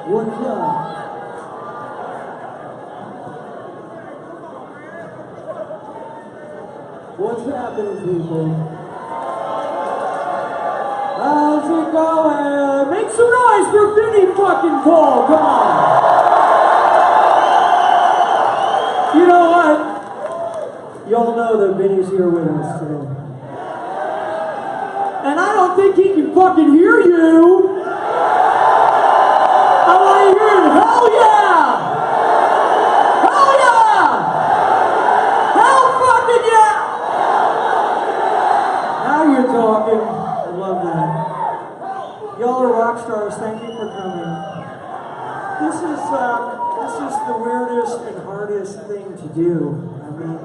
What's up? What's happening, people? How's it going? Make some noise for Vinnie fucking Paul, come on! You know what? Y'all know that Vinnie's here with us today. And I don't think he can fucking hear you! I want to hear it, hell yeah! Hell yeah! Hell fucking yeah! Now you're talking. I love that. Y'all are rock stars. Thank you for coming. This is the weirdest and hardest thing to do. I mean,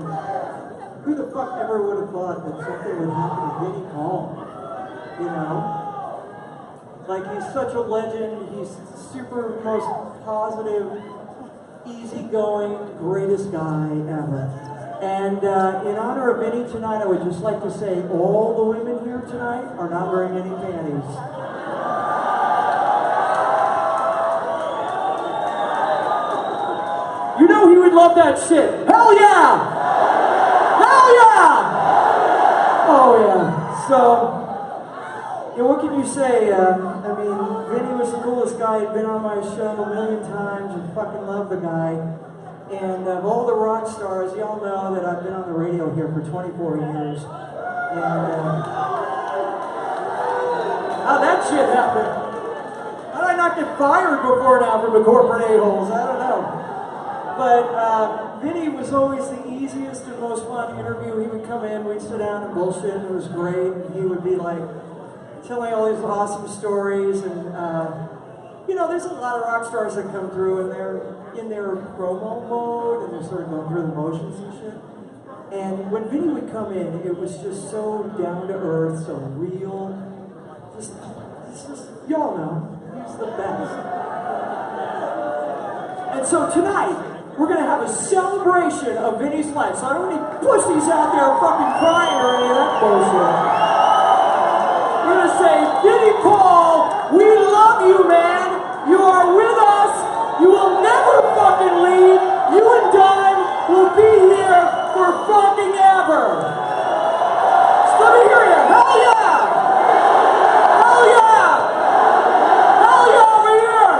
who the fuck ever would have thought that something would happen to Vinnie Paul? You know? Like, he's such a legend. He's the super most positive, easygoing, greatest guy ever. And in honor of Vinnie tonight, I would just like to say all the women here tonight are not wearing any panties. You know he would love that shit. Hell yeah! Hell yeah! Oh yeah. So, yeah, what can you say? I mean, Vinnie was the coolest guy. He'd been on my show a million times and fucking love the guy. And of all the rock stars, y'all know that I've been on the radio here for 24 years. And how'd that shit happen? How did I not get fired before now from the corporate a-holes? I don't know. But Vinnie was always the easiest and most fun interview. He would come in, we'd sit down and bullshit, and it was great. And he would be like, telling all these awesome stories, and you know, there's a lot of rock stars that come through and they're in their promo mode and they're sort of going through the motions and shit. And when Vinnie would come in, it was just so down to earth, so real. Just y'all know, he's the best. And so tonight, we're gonna have a celebration of Vinnie's life. So I don't need pussies out there fucking crying or any of that bullshit. We're going to say, Vinnie Paul, we love you, man. You are with us. You will never fucking leave. You and Dime will be here for fucking ever. So let me hear you. Hell yeah! Hell yeah! Hell yeah over here!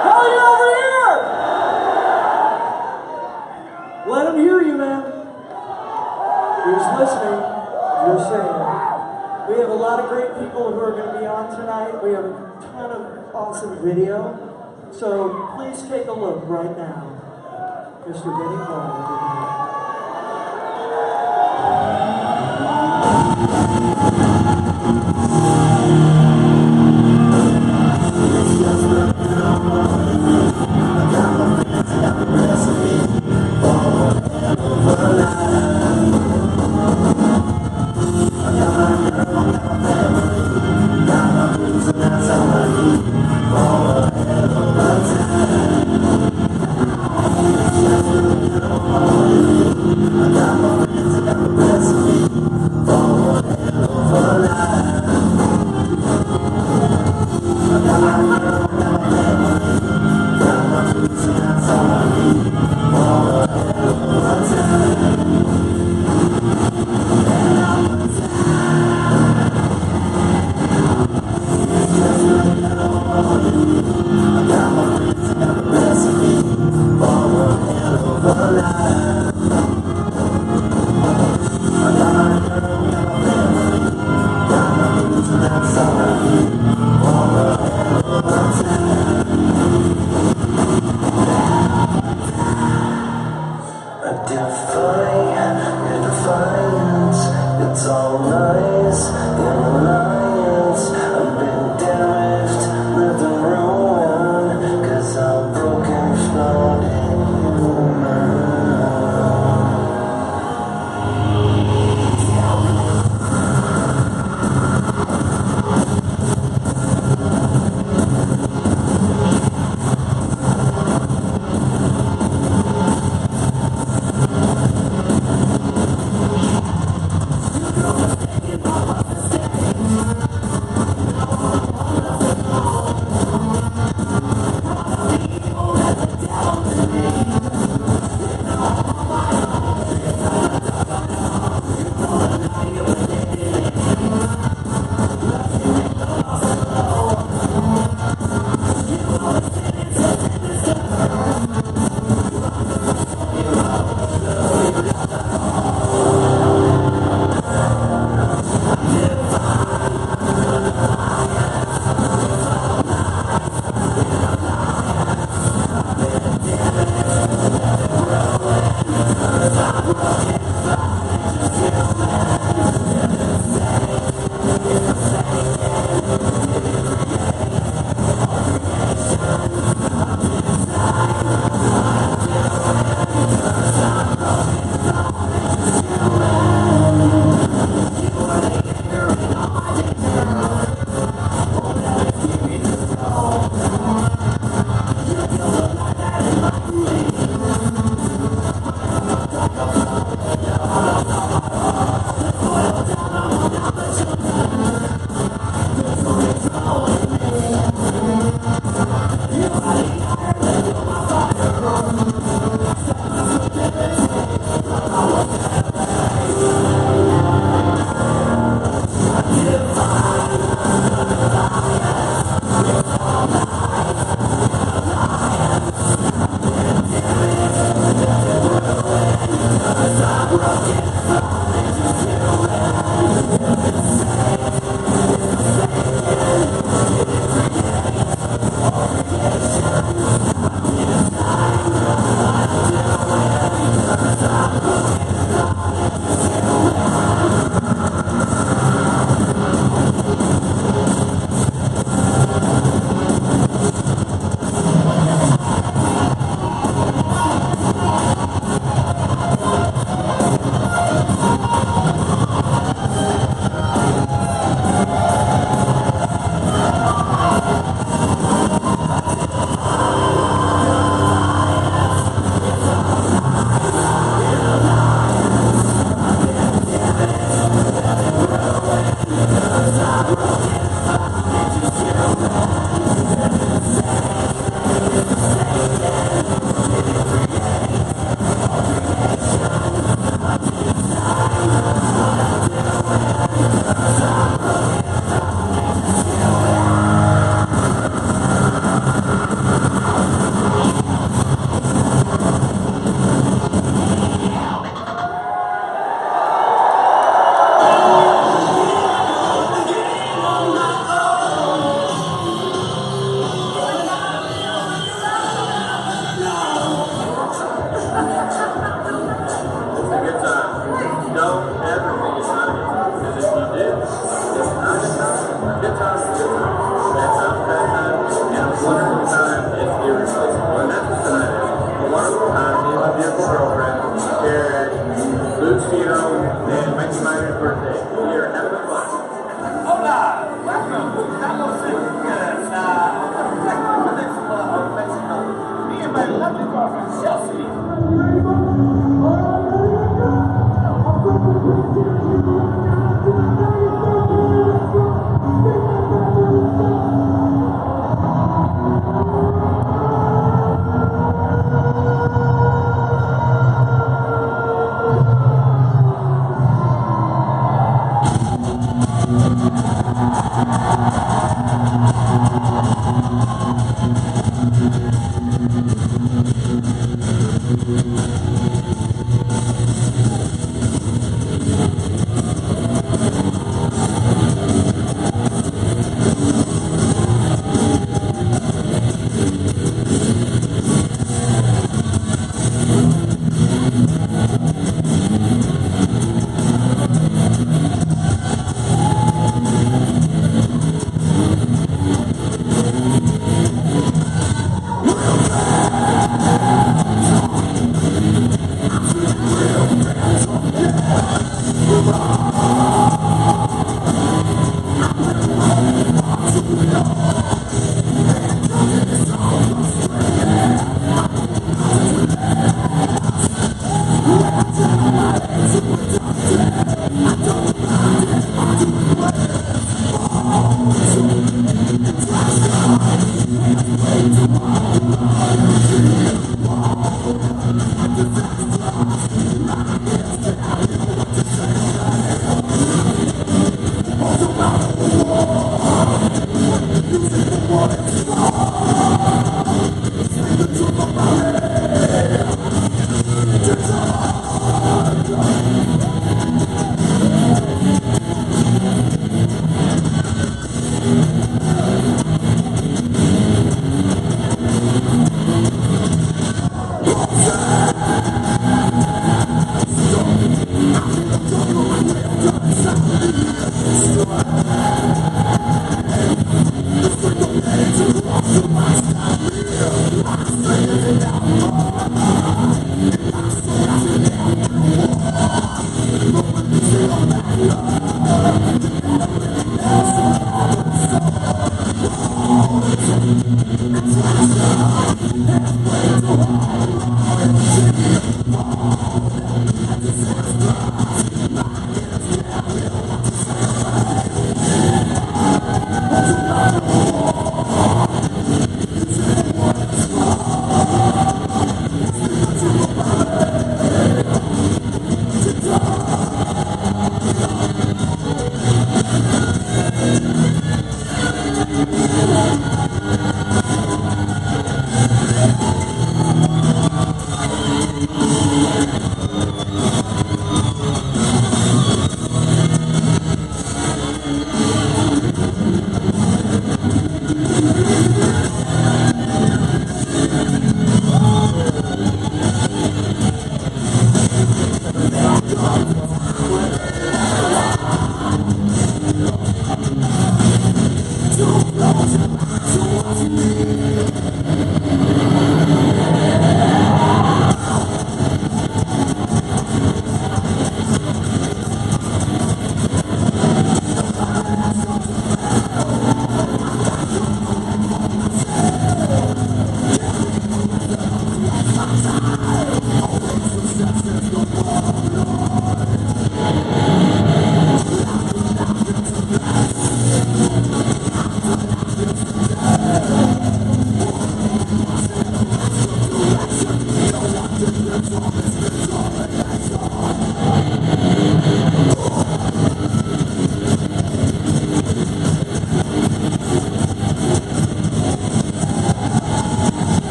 Hell yeah over here! Let them hear you, man. Who's listening? You're saying. We have a lot of great people who are going to be on tonight. We have a ton of awesome video. So please take a look right now. Mr. Vinnie Paul. I got my friends, I got the recipe for whatever.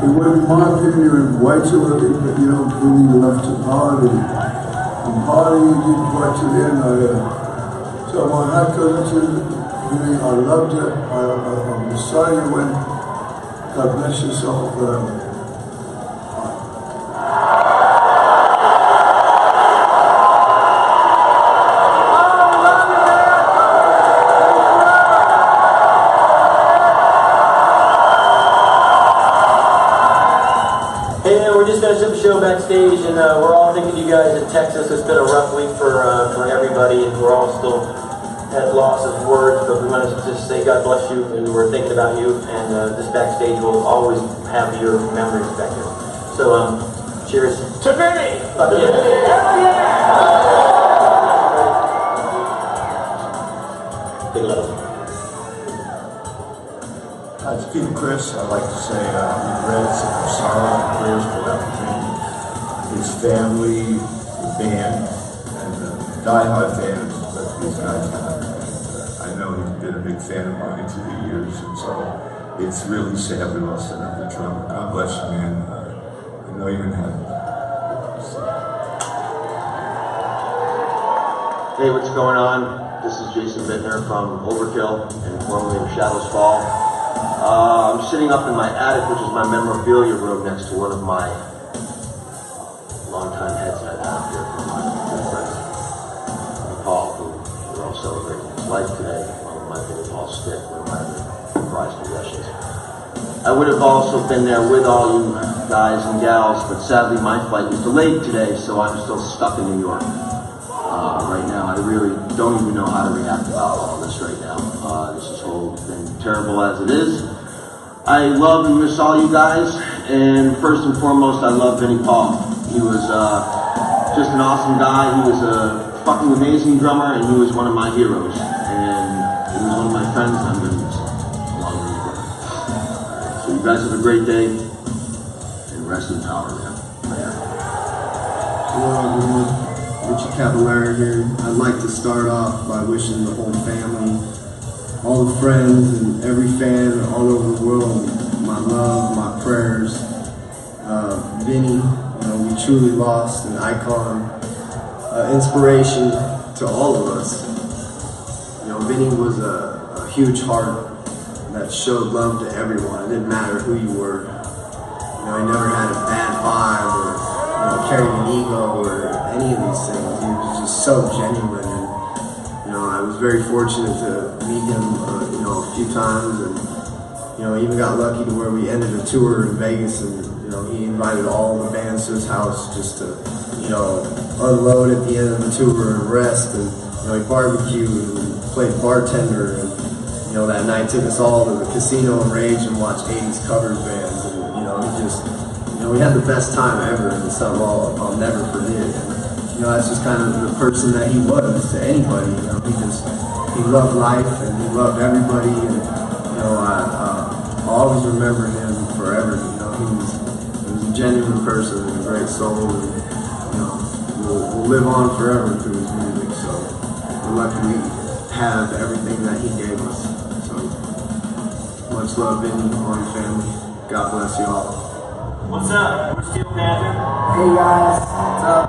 it would, in my opinion, way too early, but you know, Vinnie left to party. And party didn't quite till the end. So my hat goes to Vinnie. I loved it. I'm sorry you went. God bless yourself. Show backstage, and we're all thinking you guys in Texas. It's been a rough week for everybody, and we're all still at loss of words, but we want to just say God bless you, and we're thinking about you, and this backstage will always have your memories back here. So, cheers to Vinnie! Hell yeah! Big love. To Steve Chris, I'd like to say regrets and sorrow and prayers for everything. His family, the band, and the die-hard fans that these guys have. I know he's been a big fan of mine through the years, and so it's really sad we lost another drummer. God bless you, man. I know you're in heaven. Hey, what's going on? This is Jason Bittner from Overkill, and formerly of Shadows Fall. I'm sitting up in my attic, which is my memorabilia room, next to one of my longtime heads that I have here from my good friend, Vinnie Paul, who we're all celebrating his life today, along with my Vinnie Paul stick, one of my other prized possessions. I would have also been there with all you guys and gals, but sadly my flight was delayed today, so I'm still stuck in New York. Right now, I really don't even know how to react about all this right now. This has been terrible as it is. I love and miss all you guys, and first and foremost, I love Vinnie Paul. He was just an awesome guy. He was a fucking amazing drummer, and he was one of my heroes. And he was one of my friends, and I'm going to miss him along with you. So you guys have a great day, and rest in power, man. Hello, everyone. Richie Cavallari here. I'd like to start off by wishing the whole family, all the friends, and every fan all over the world my love, my prayers. Vinnie, we truly lost an icon, inspiration to all of us. Vinnie was a huge heart that showed love to everyone. It didn't matter who you were. He never had a bad vibe or carried an ego or any of these things. He was just so genuine, and I was very fortunate to meet him a few times, and even got lucky to where we ended a tour in Vegas, and he invited all the bands to his house just to unload at the end of the tour and rest, and he barbecued and played bartender, and that night took us all to the casino and rage and watched 80s covers bands, and we had the best time ever, and it's something I'll never forget. And, that's just kind of the person that he was to anybody. He loved life and he loved everybody, and I'll always remember him forever. He was a genuine person and a great soul, and we'll live on forever through his music. So we're lucky we have everything that he gave us. So much love, Vinnie, all your family. God bless you all. What's up? We're Steel Panther. Hey guys, what's up?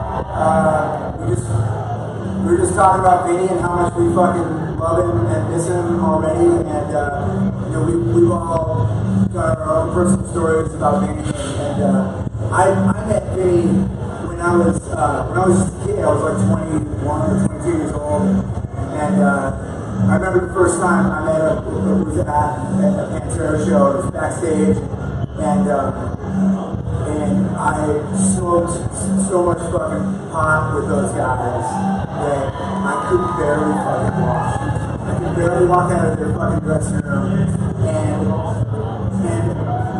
We were just talking about Vinnie and how much we fucking love him and miss him already, and we've all got our own personal stories about Vinnie. And I met Vinnie when I was just a kid. I was like 21 or 22 years old, and I remember the first time I met him was at a Pantera show. It was backstage, and I smoked so much fucking pot with those guys that I could barely fucking walk. I could barely walk out of their fucking dressing room. And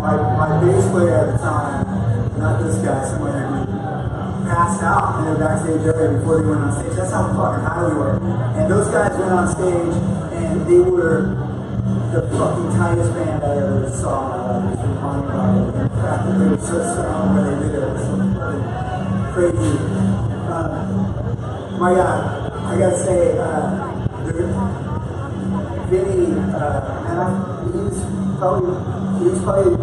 my bass player at the time, not this guy, someone who passed out in their backstage area before they went on stage. That's how fucking high we were. And those guys went on stage, and they were the fucking tightest band I ever saw in my life. It's been talking about it. And the fact that they were so strong when they did it was fucking crazy. My God, I gotta say, Vinnie, he was probably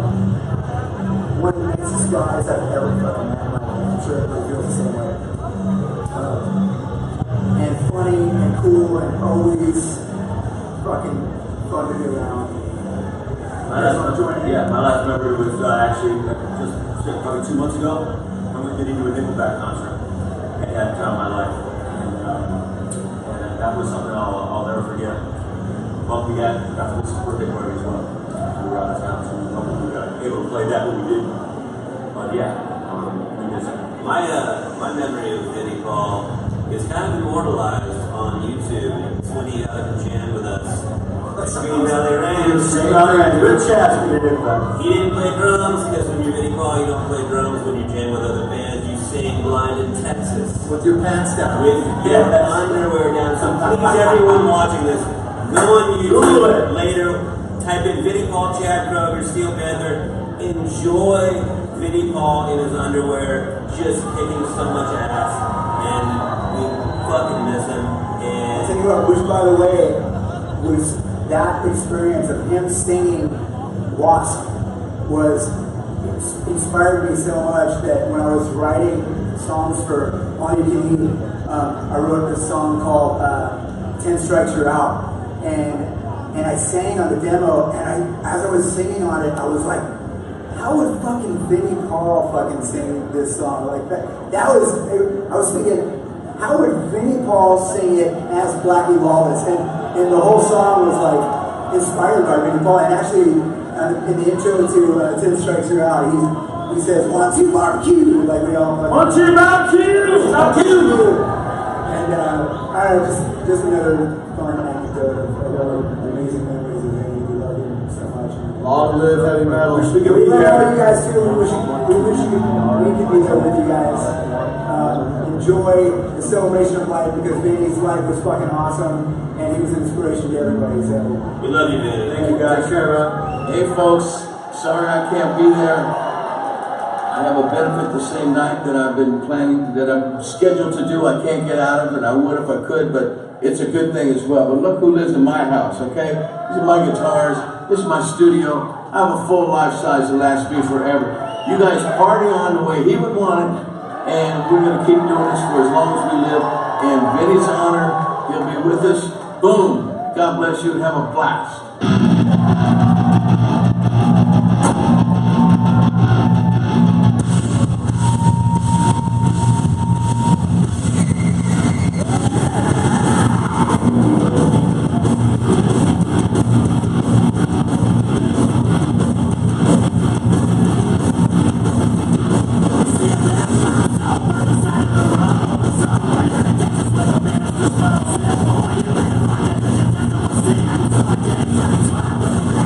one of the nicest guys I've ever fucking met in my life. I'm sure everybody feels the same way. And funny and cool and always fucking fun to be around. My last memory was actually just probably 2 months ago. I went to a Nickelback concert at that time of my life. And that was something I'll never forget. Well, we got to miss his birthday party as well. We were out of town, so we got able to play that when we did. But yeah, we miss it. My memory of Vinnie Paul is kind of immortalized on YouTube. It's when he jammed with us. Green Valley Ranch. Good chat. He didn't play drums because when you're Vinnie Paul, you don't play drums when you jam with other bands. You sing Blind in Texas. With your pants down. With your underwear down. So please, everyone watching this, go on YouTube later, type in Vinnie Paul, Chad Kroger, Steel Panther. Enjoy Vinnie Paul in his underwear, just kicking so much ass. And we fucking miss him. I'll tell you what, which by the way, was that experience of him singing Wasp was inspired me so much that when I was writing songs for All You Can Eat, I wrote this song called 10 Strikes You're Out, and I sang on the demo, and as I was singing on it, I was like, how would fucking Vinnie Paul fucking sing this song like that? I was thinking, how would Vinnie Paul sing it as Blackie Lawless? And the whole song was like inspired by Vinnie Paul. And actually, in the intro to 10 Strikes You're Out, he says, 1, 2, barbecue. Like we all like, 1, 2, barbecue! Barbecue! And I don't know, just another fun anecdote of amazing memories of Vinnie. We love him so much. Long live heavy metal. We love all you guys too. We wish we could be here with you guys. Enjoy the celebration of life because Vinny's life was fucking awesome and he was an inspiration to everybody. So We love you, Vinny. Thank you guys. Hey folks, sorry I can't be there. I have a benefit the same night that I've been planning, that I'm scheduled to do. I can't get out of it. I would if I could, but it's a good thing as well. But look who lives in my house, okay? These are my guitars. This is my studio. I have a full life-size that lasts me forever. You guys party on the way he would want it, and we're going to keep doing this for as long as we live. In Vinny's honor, he'll be with us. Boom. God bless you and have a blast.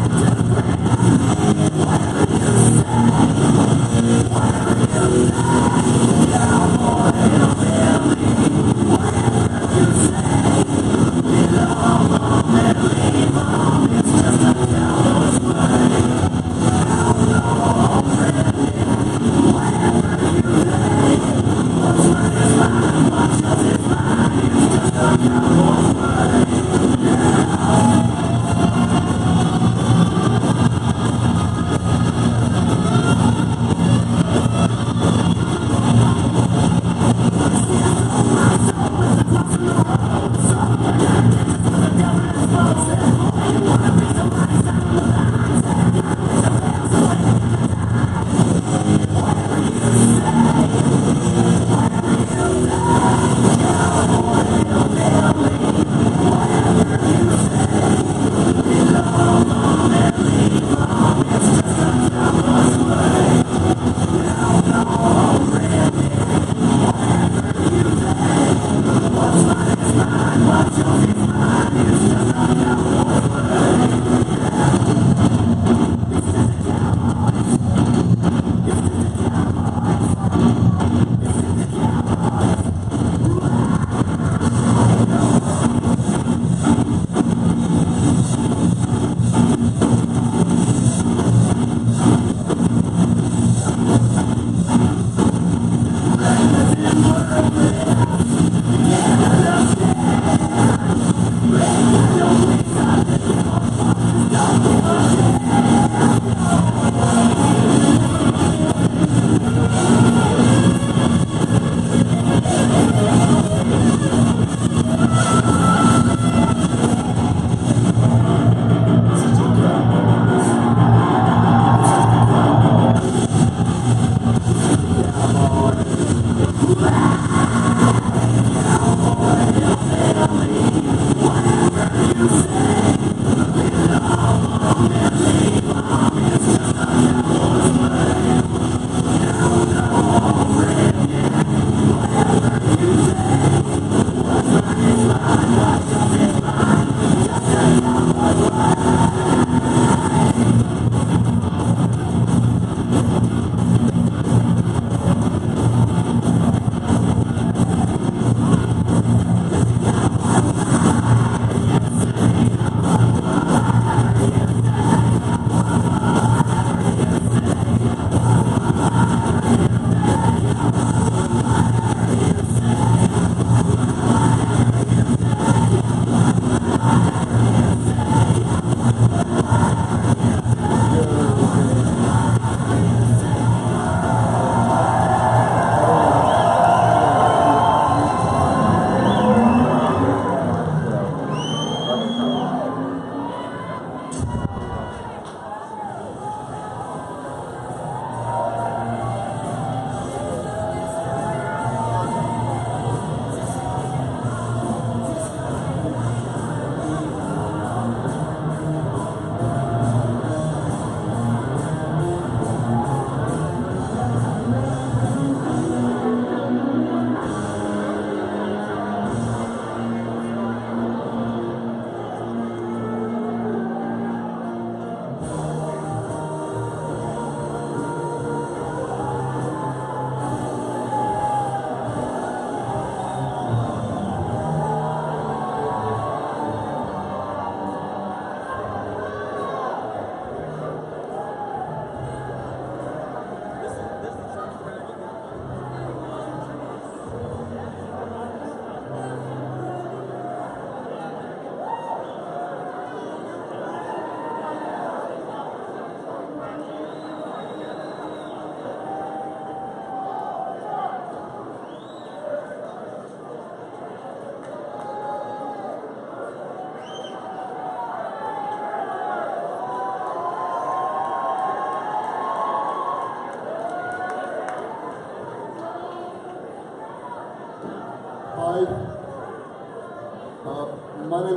Yeah.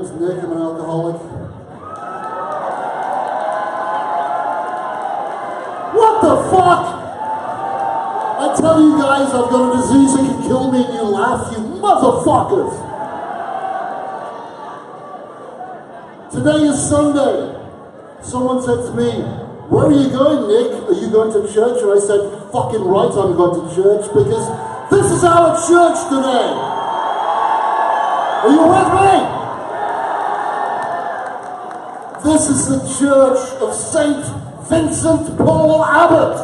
name's Nick, I'm an alcoholic. What the fuck? I tell you guys I've got a disease that can kill me and you laugh, you motherfuckers! Today is Sunday. Someone said to me, where are you going, Nick? Are you going to church? And I said, fucking right, I'm going to church because this is our church today. Are you with me? This is the church of Saint Vincent Paul Abbot.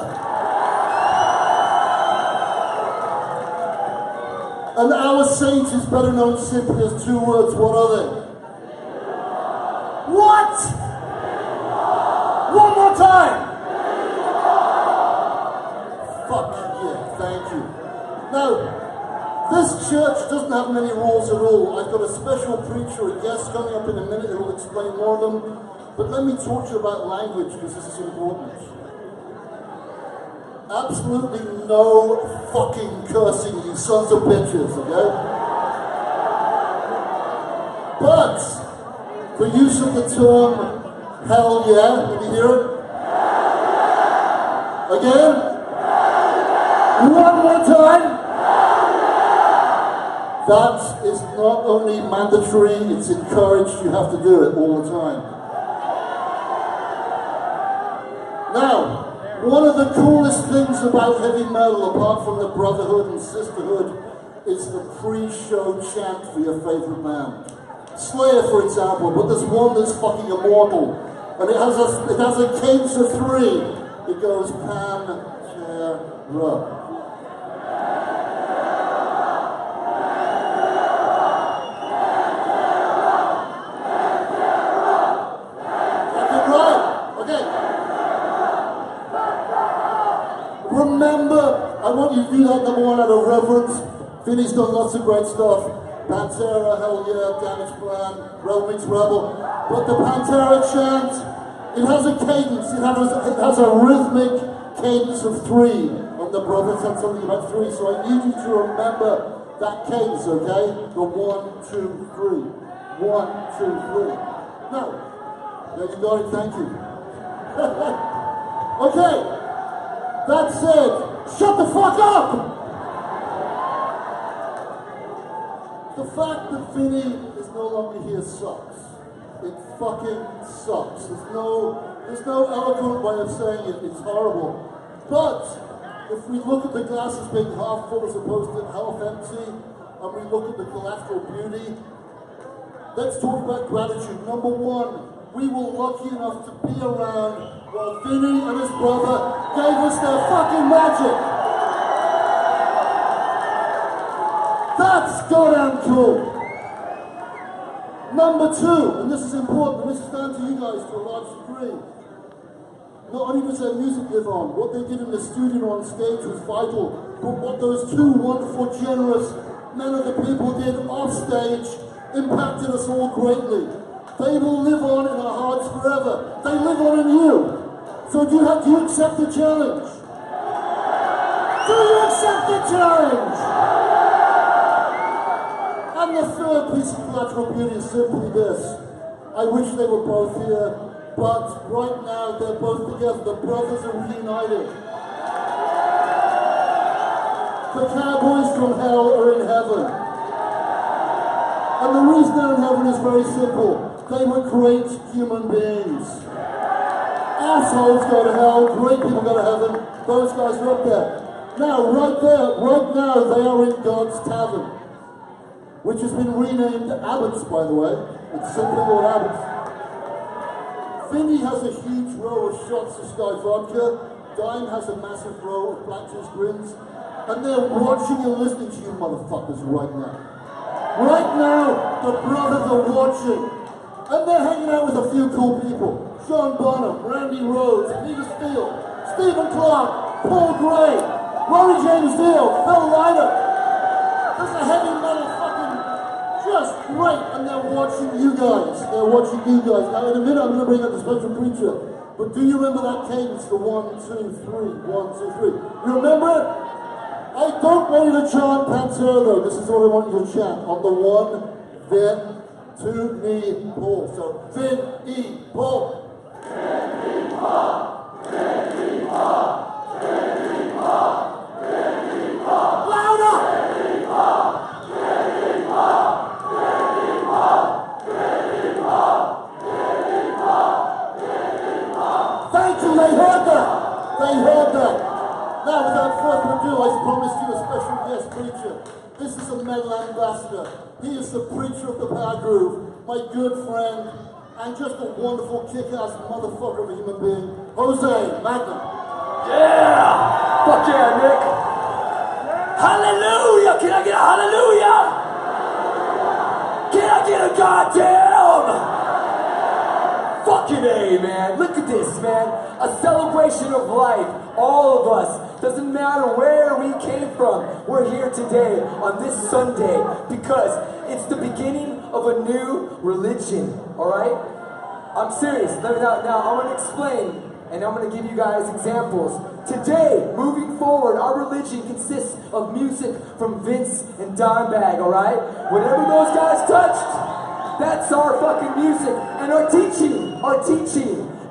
And our saint is better known simply as two words. What are they? What? One more time. Fuck yeah, thank you. Now, this church doesn't have many rules at all. I've got a special preacher, a guest coming up in a minute who will explain more of them. But let me talk to you about language because this is important. Absolutely no fucking cursing, you sons of bitches, okay? But the use of the term hell yeah, let me hear it. Again? One more time. That is not only mandatory, it's encouraged, you have to do it all the time. Now, one of the coolest things about heavy metal, apart from the brotherhood and sisterhood, is the pre-show chant for your favorite band. Slayer, for example, but there's one that's fucking immortal, and it has a cadence of 3. It goes Pan-Ter-Ra. Remember, I want you to do that number 1 out of reverence. Vinnie's done lots of great stuff. Pantera, Hell Yeah, Damage Plan, Rebel Meets Rebel. But the Pantera chant, it has a cadence, it has a rhythmic cadence of 3. And the brother said something about 3, so I need you to remember that cadence, okay? The 1, 2, 3. 1, 2, 3. Now, there you got it, thank you. Okay. That said, shut the fuck up! The fact that Vinnie is no longer here sucks. It fucking sucks. There's no eloquent way of saying it. It's horrible. But if we look at the glass as being half full as opposed to half empty, and we look at the collateral beauty, let's talk about gratitude. Number 1, we were lucky enough to be around while Vinnie and his brother gave us their fucking magic. That's goddamn cool. Number 2, and this is important, and this is down to you guys to a large degree. Not only does their music live on, what they did in the studio on stage was vital, but what those 2 wonderful, generous men of the people did off stage impacted us all greatly. They will live on in our hearts forever. They live on in you. So do you accept the challenge? Do you accept the challenge? And the third piece of collateral beauty is simply this. I wish they were both here, but right now they're both together. The brothers are reunited. The cowboys from hell are in heaven. And the reason they're in heaven is very simple. They were great human beings. Assholes go to hell, great people go to heaven. Those guys are up there. Now, right now, they are in God's Tavern, which has been renamed Abbott's, by the way. It's simply called Abbott's. Vinnie has a huge row of shots of Sky Vodka. Dime has a massive row of Black Juice Grins. And they're watching and listening to you motherfuckers right now. Right now, the brothers are watching. And they're hanging out with a few cool people. Sean Bonham, Randy Rhoads, Peter Steele, Stephen Clark, Paul Gray, Rory James Dio, Phil Leiter. There's a heavy metal fucking just great. And they're watching you guys. They're watching you guys. Now in a minute I'm going to bring up the special preacher. But do you remember that cadence? The 1, 2, 3, 1, 2, 3. You remember it? I don't want you to chant Pantera though. This is what I want you to chant. On the 1, then Vinnie Paul. So Vinnie Paul. Vinnie Paul, Vinnie Paul, Vinnie Paul, Vinnie Paul. Louder! Vinnie Paul, Vinnie Paul, Vinnie Paul, Vinnie Paul, Vinnie Paul, Vinnie Paul. Thank you, they heard that. They heard that. Now, without further ado, I promised you a special guest preacher. This is a metal ambassador. He is the preacher of the Power Groove, my good friend, and just a wonderful kick-ass motherfucker of a human being, Jose Magnum. Yeah! Fuck yeah, Nick! Hallelujah! Can I get a hallelujah? Can I get a goddamn? Fucking A, man. Look at this, man. A celebration of life. All of us. Doesn't matter where we came from. We're here today on this Sunday because it's the beginning of a new religion. Alright? I'm serious. Now I'm going to explain and I'm going to give you guys examples. Today, moving forward, our religion consists of music from Vince and Dimebag, alright? Whatever those guys touched, that's our fucking music. And our teaching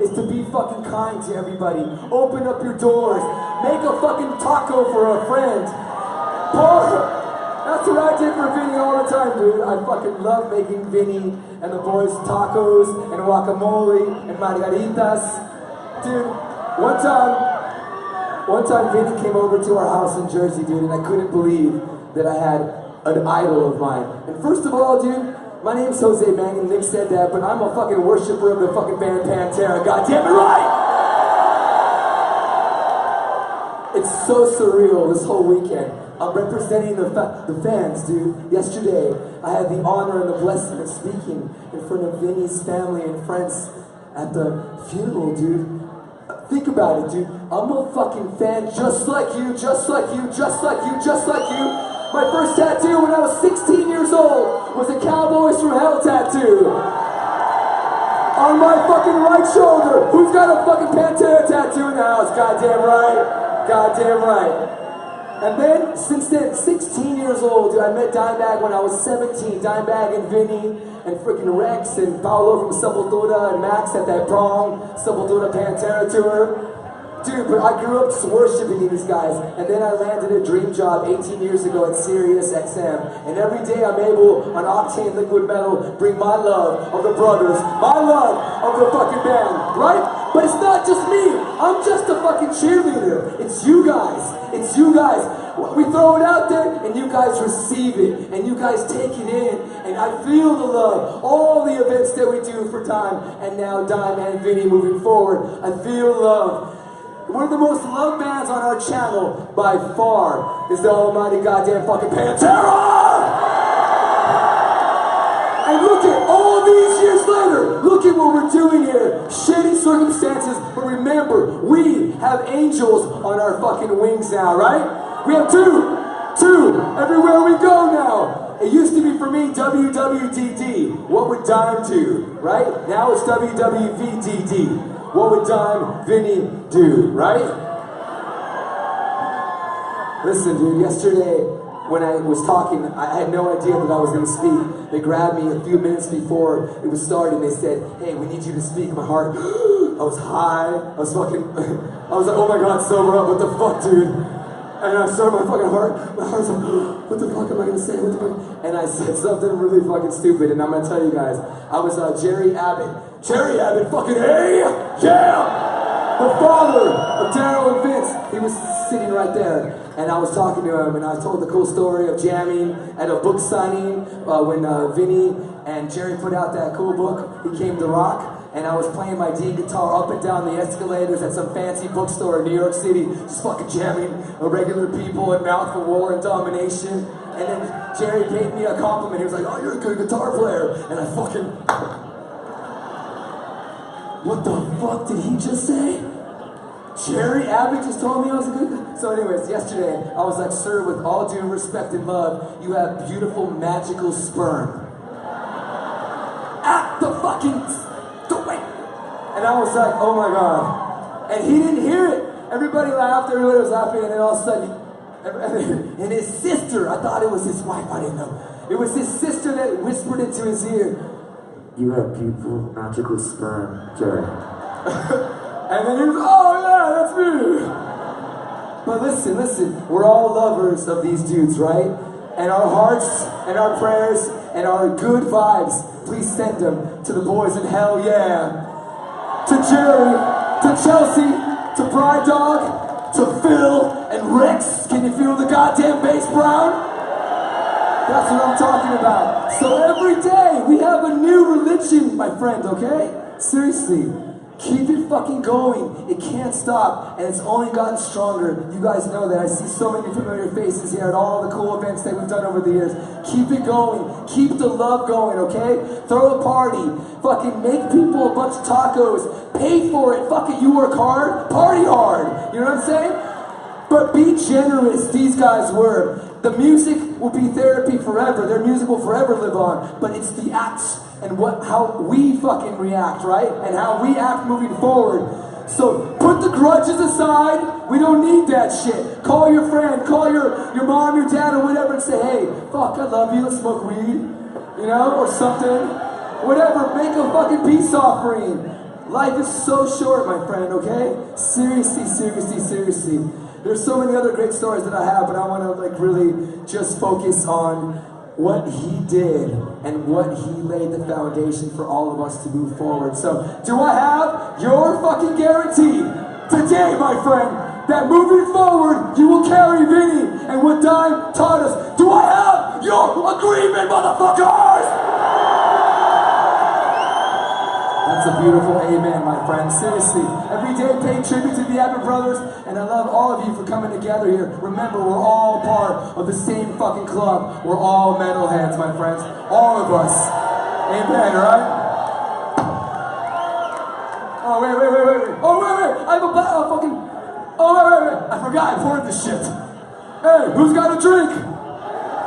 is to be fucking kind to everybody. Open up your doors. Make a fucking taco for a friend. That's what I did for Vinny all the time, dude. I fucking love making Vinny and the boys tacos and guacamole and margaritas. Dude, one time Vinny came over to our house in Jersey, dude, and I couldn't believe that I had an idol of mine. And first of all, dude, my name's Jose Mangan, Nick said that, but I'm a fucking worshiper of the fucking band Pantera, goddamn it right! It's so surreal this whole weekend. I'm representing the fans, dude. Yesterday, I had the honor and the blessing of speaking in front of Vinny's family and friends at the funeral, dude. Think about it, dude. I'm a fucking fan just like you, just like you, just like you, just like you. My first tattoo when I was 16 years old was a Cowboys from Hell tattoo. On my fucking right shoulder. Who's got a fucking Pantera tattoo in the house? Goddamn right. Goddamn right. And then, since then, 16 years old, dude, I met Dimebag when I was 17. Dimebag and Vinny and freaking Rex and Paolo from Sepultura and Max at that prom Sepultura Pantera tour. Dude, but I grew up just worshiping these guys, and then I landed a dream job 18 years ago at Sirius XM, and every day I'm able, on Octane Liquid Metal, bring my love of the brothers, my love of the fucking band, right? But it's not just me, I'm just a fucking cheerleader. It's you guys, it's you guys. We throw it out there, and you guys receive it, and you guys take it in, and I feel the love. All the events that we do for Dime, and now Dime and Vinny moving forward, I feel love. One of the most loved bands on our channel, by far, is the almighty goddamn fucking Pantera! And look at all these years later, look at what we're doing here. Shitty circumstances, but remember, we have angels on our fucking wings now, right? We have two, everywhere we go now. It used to be for me WWDD, what would Dime do, right? Now it's WWVDD. What would Dime Vinny do, right? Listen, dude, yesterday when I was talking, I had no idea that I was going to speak. They grabbed me a few minutes before it was starting. They said, hey, we need you to speak. My heart, I was high. I was like, oh my God, sober up, what the fuck, dude? And I started my fucking heart. My heart's like, what the fuck am I going to say? What the fuck? And I said something really fucking stupid, and I'm going to tell you guys. I was Jerry Abbott. Jerry Abbott, fucking hey, yeah! The father of Daryl and Vince. He was sitting right there, and I was talking to him, and I told the cool story of jamming at a book signing when Vinny and Jerry put out that cool book, He Came to Rock, and I was playing my D guitar up and down the escalators at some fancy bookstore in New York City, just fucking jamming regular people and Mouth for War and Domination, and then Jerry gave me a compliment. He was like, oh, you're a good guitar player, and I fucking... What the fuck did he just say? Jerry Abbott just told me I was a good guy. So anyways, yesterday, I was like, sir, with all due respect and love, you have beautiful, magical sperm. At the fucking... Wait. And I was like, oh my God. And he didn't hear it. Everybody laughed, everybody was laughing, and then all of a sudden, and his sister, I thought it was his wife, I didn't know. It was his sister that whispered into his ear, you have beautiful, magical sperm, Jerry. And then he was, oh yeah, that's me. But listen, we're all lovers of these dudes, right? And our hearts and our prayers and our good vibes, please send them to the boys in Hell Yeah. To Jerry, to Chelsea, to Bride Dog, to Phil and Rex. Can you feel the goddamn bass, Brown? That's what I'm talking about. So every day we have a new religion, my friend, okay? Seriously, keep it fucking going. It can't stop, and it's only gotten stronger. You guys know that. I see so many familiar faces here at all the cool events that we've done over the years. Keep it going. Keep the love going, okay? Throw a party. Fucking make people a bunch of tacos. Pay for it. Fuck it, you work hard, party hard. You know what I'm saying? But be generous, these guys were. The music will be therapy forever. Their music will forever live on. But it's the acts and how we fucking react, right? And how we act moving forward. So put the grudges aside. We don't need that shit. Call your friend, call your mom, your dad, or whatever, and say, hey, fuck, I love you, let's smoke weed. You know, or something. Whatever, make a fucking peace offering. Life is so short, my friend, okay? Seriously. There's so many other great stories that I have, but I want to like really just focus on what he did and what he laid the foundation for all of us to move forward. So, do I have your fucking guarantee today, my friend, that moving forward, you will carry Vinny and what Dime taught us? Do I have your agreement, motherfuckers? That's a beautiful amen, my friend. Seriously, every day paying tribute to the Abbott Brothers, and I love all of you for coming together here. Remember, we're all part of the same fucking club. We're all metalheads, my friends. All of us. Amen, right? Oh, wait. Oh, wait. I have a fucking... Oh, wait. I forgot. I poured this shit. Hey, who's got a drink?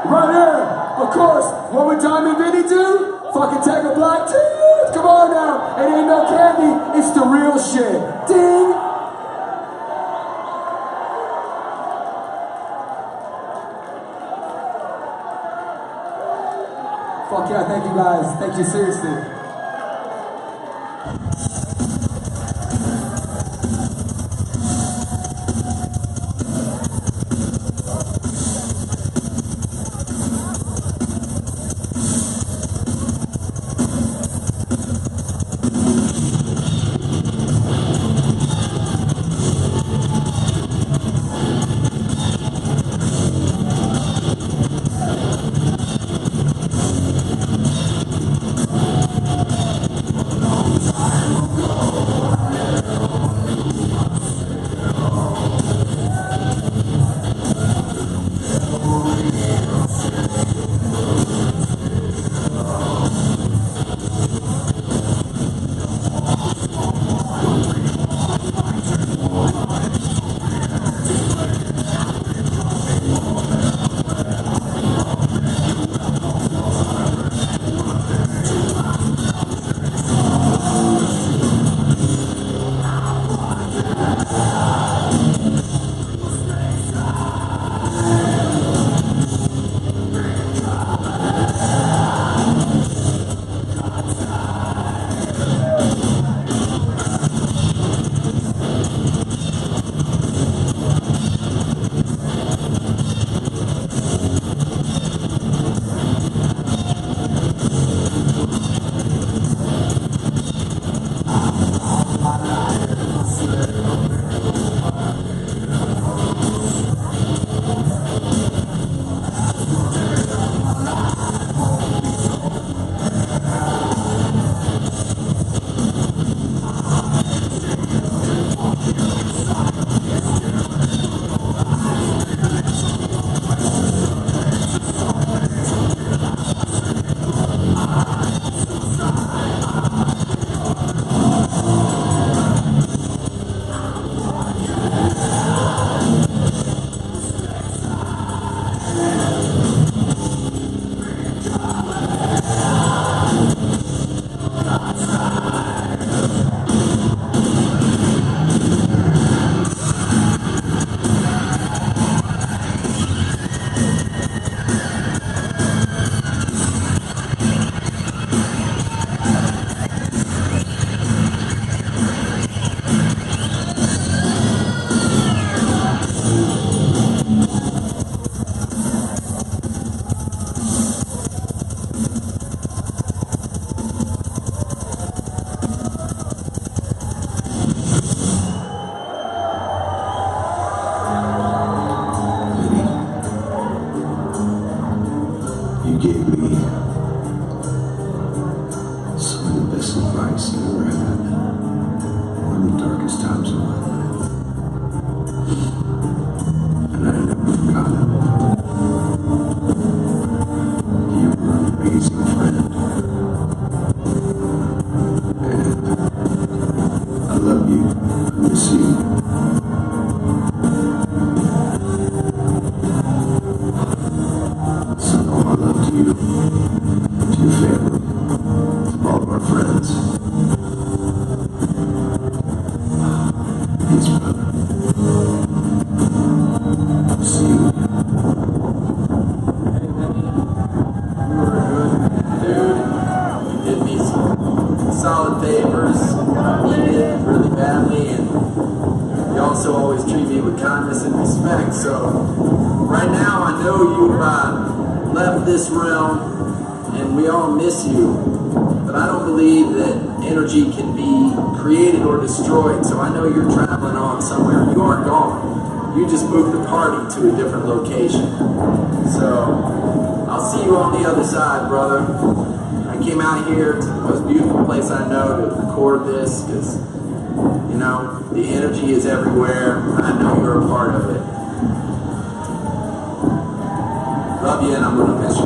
Right here. Of course. What would Diamond Vinny do? Fucking take a black tea. Come on now. It ain't no candy. It's the real shit. Ding. Fuck yeah, thank you guys. Thank you, seriously. darkest times of my life. And I never forgot it. You were an amazing friend. And I love you. I miss you. Send all my love to you, to your family, to all of our friends. Peace, brother. See you again. You were a good dude. You did me some solid favors. I needed it really badly, and you also always treat me with kindness and respect. So right now I know you've left this realm, and we all miss you. But I don't believe that energy can be created or destroyed. So I know you're traveling on somewhere. You aren't gone. You just moved the party to a different location. So I'll see you on the other side, brother. I came out here to the most beautiful place I know to record this because, you know, the energy is everywhere. I know you're a part of it. Love you, and I'm going to miss you.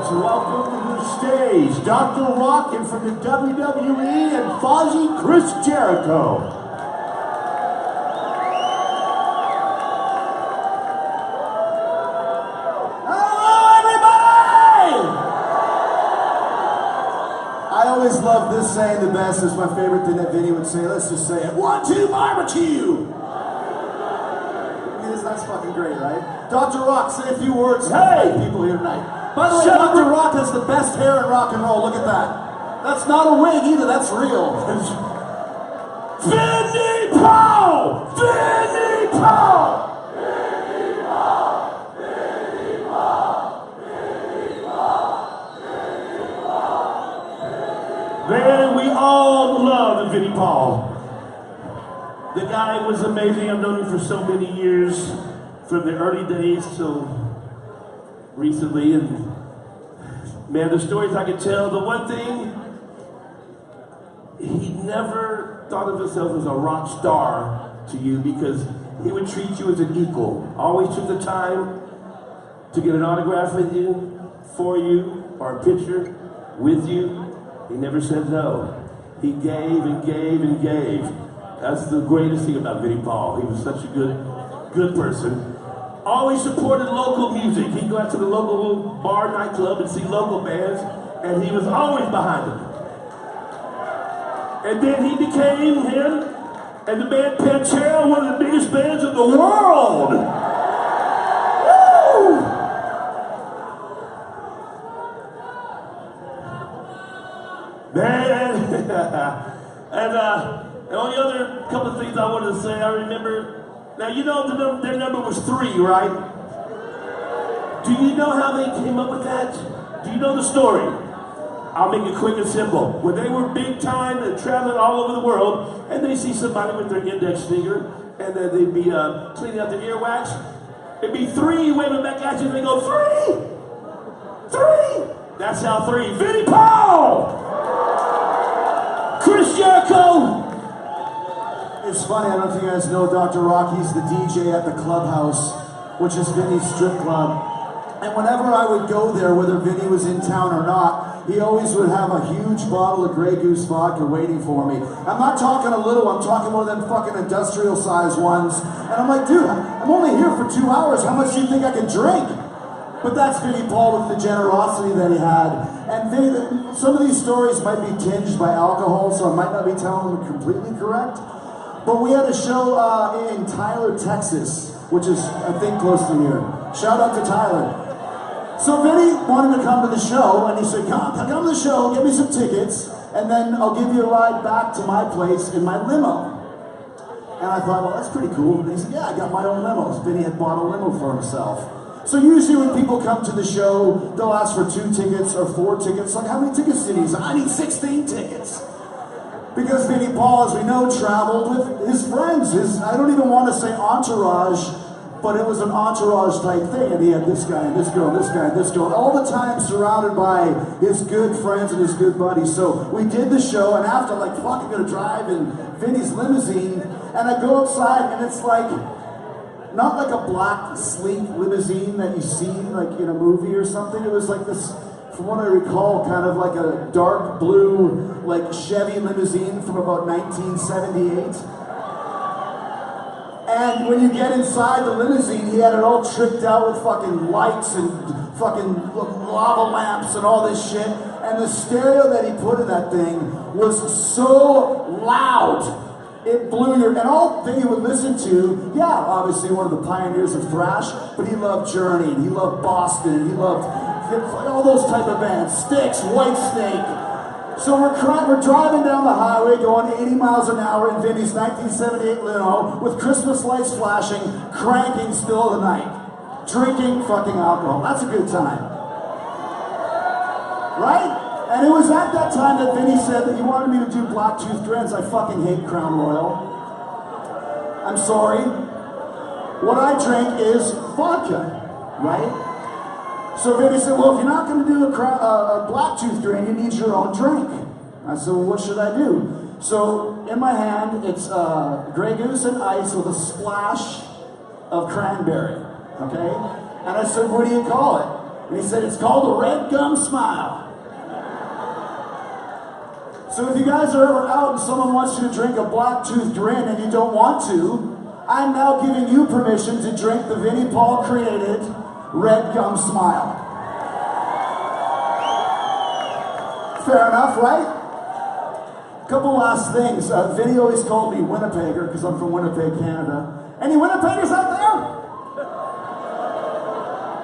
Let's welcome to the stage Dr. Rockin' from the WWE and Fozzy Chris Jericho. I always love this saying the best. It's my favorite thing that Vinny would say. Let's just say it. 1, 2, barbecue! That's fucking great, right? Dr. Rock, say a few words to the people here tonight. By the way, Dr. Rock has the best hair in rock and roll. Look at that. That's not a wig either. That's real. Vinnie Paul! Vinnie Paul! Man, we all love Vinnie Paul. The guy was amazing. I've known him for so many years, from the early days till recently. And man, the stories I could tell. The one thing, he never thought of himself as a rock star to you because he would treat you as an equal. Always took the time to get an autograph with you, for you, or a picture with you. He never said no. He gave and gave and gave. That's the greatest thing about Vinnie Paul. He was such a good person. Always supported local music. He'd go out to the local bar, nightclub, and see local bands, and he was always behind them. And then he became him and the band Pantera, one of the biggest bands in the world. Woo! Man, and only other couple of things I wanted to say, I remember, now you know their number was 3, right? Do you know how they came up with that? Do you know the story? I'll make it quick and simple. When they were big time and traveling all over the world, and they see somebody with their index finger, and then they'd be cleaning out their earwax, it'd be 3 waving back at you, and they go, 3! 3! That's how 3. Vinnie Paul! Chris Jericho! It's funny, I don't think you guys know Dr. Rock. He's the DJ at the Clubhouse, which is Vinny's strip club. And whenever I would go there, whether Vinny was in town or not, he always would have a huge bottle of Grey Goose vodka waiting for me. I'm not talking a little, I'm talking more than fucking industrial size ones. And I'm like, dude, I'm only here for 2 hours. How much do you think I can drink? But that's Vinnie Paul with the generosity that he had. And Vinny, some of these stories might be tinged by alcohol, so I might not be telling them completely correct. But we had a show in Tyler, Texas, which is, I think, close to here. Shout out to Tyler. So Vinny wanted to come to the show, and he said, come to the show, get me some tickets, and then I'll give you a ride back to my place in my limo. And I thought, well, that's pretty cool. And he said, yeah, I got my own limos. Vinny had bought a limo for himself. So usually when people come to the show, they'll ask for 2 tickets or 4 tickets. Like, how many tickets did he say? I need 16 tickets. Because Vinnie Paul, as we know, traveled with his friends. I don't even want to say entourage, but it was an entourage type thing. And he had this guy and this girl, this guy and this girl, all the time surrounded by his good friends and his good buddies. So we did the show, and after, like, fuck, I'm gonna drive in Vinny's limousine, and I go outside, and it's like, not like a black, sleek limousine that you see, like, in a movie or something. It was like this, from what I recall, kind of like a dark blue, like, Chevy limousine from about 1978. And when you get inside the limousine, he had it all tricked out with fucking lights and fucking lava lamps and all this shit. And the stereo that he put in that thing was so loud. It blew your, and all Vinny would listen to, yeah, obviously one of the pioneers of thrash, but he loved Journey, and he loved Boston, and he loved all those type of bands, Styx, Whitesnake. So we're driving down the highway going 80 miles an hour in Vinny's 1978 limo with Christmas lights flashing, cranking still of the night, drinking fucking alcohol. That's a good time. Right? And it was at that time that Vinny said that he wanted me to do Blacktooth Grins. I fucking hate Crown Royal. I'm sorry. What I drink is vodka, right? So Vinny said, well, if you're not going to do a Blacktooth Grin, you need your own drink. I said, well, what should I do? So in my hand, it's Grey Goose and ice with a splash of cranberry, okay? And I said, what do you call it? And he said, it's called the Red Gum Smile. So if you guys are ever out and someone wants you to drink a black-toothed grin and you don't want to, I'm now giving you permission to drink the Vinnie Paul created Red Gum Smile. Fair enough, right? Couple last things. Vinnie always called me Winnipegger because I'm from Winnipeg, Canada. Any Winnipeggers out there?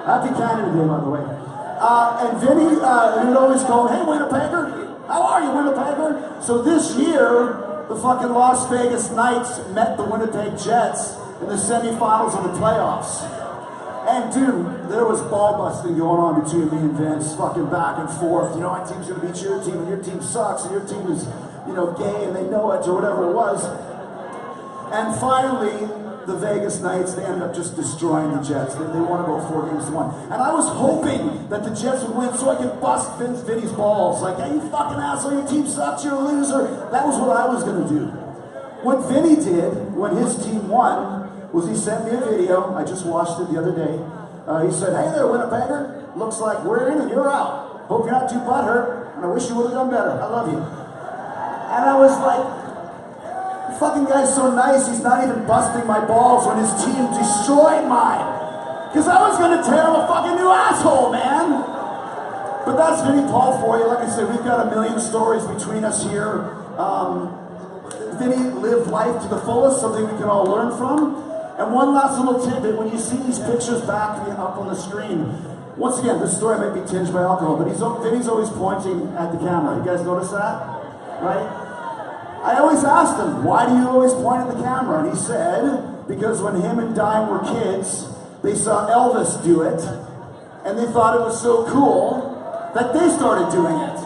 Happy Canada Day, by the way. And Vinnie, he would always call me, hey Winnipegger, how are you, Winnipegger? So this year, the fucking Las Vegas Knights met the Winnipeg Jets in the semifinals of the playoffs. And dude, there was ball busting going on between me and Vince, fucking back and forth. You know, my team's gonna beat your team, and your team sucks, and your team is, you know, gay, and they know it, or whatever it was. And finally, the Vegas Knights, they ended up just destroying the Jets. They won about 4-1. And I was hoping that the Jets would win so I could bust Vinny's balls. Like, hey, you fucking asshole, your team sucks, you're a loser. That was what I was gonna do. What Vinny did when his team won was he sent me a video. I just watched it the other day. He said, hey there, Winnipegger. Looks like we're in and you're out. Hope you're not too butthurt, and I wish you would have done better. I love you. And I was like, the fucking guy's so nice, he's not even busting my balls when his team destroyed mine. Because I was going to tear him a fucking new asshole, man. But that's Vinnie Paul for you. Like I said, we've got a million stories between us here. Vinnie lived life to the fullest, something we can all learn from. And one last little tidbit, when you see these pictures back up on the screen, once again, this story might be tinged by alcohol, but Vinny's always pointing at the camera. You guys notice that? Right? I always asked him, why do you always point at the camera? And he said, because when him and Dime were kids, they saw Elvis do it, and they thought it was so cool that they started doing it.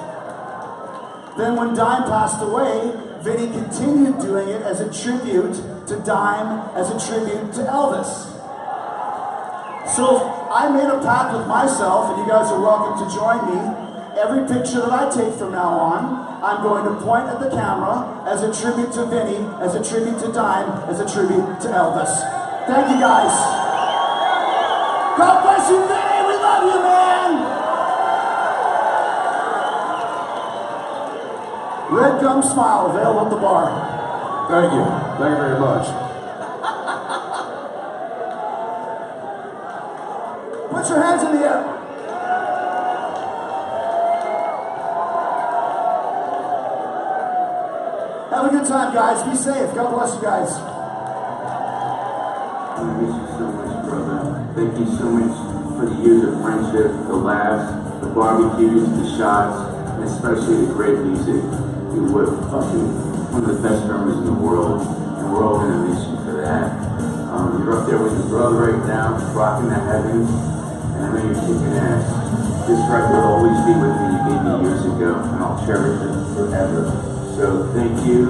Then when Dime passed away, Vinny continued doing it as a tribute to Dime, as a tribute to Elvis. So I made a pact with myself, and you guys are welcome to join me. Every picture that I take from now on, I'm going to point at the camera as a tribute to Vinny, as a tribute to Dime, as a tribute to Elvis. Thank you guys. God bless you, Vinny. We love you, man. Red Gum Smile, available at the bar. Thank you. Thank you very much. Put your hands in the air. Have a good time, guys. Be safe. God bless you guys. I miss you so much, brother. Thank you so much for the years of friendship, the laughs, the barbecues, the shots, and especially the great music. You were fucking one of the best drummers in the world, and we're all gonna miss you for that. You're up there with your brother right now, rocking the heavens, and I know you're kicking ass. This record will always be with me. You gave me years ago, and I'll cherish it forever. So thank you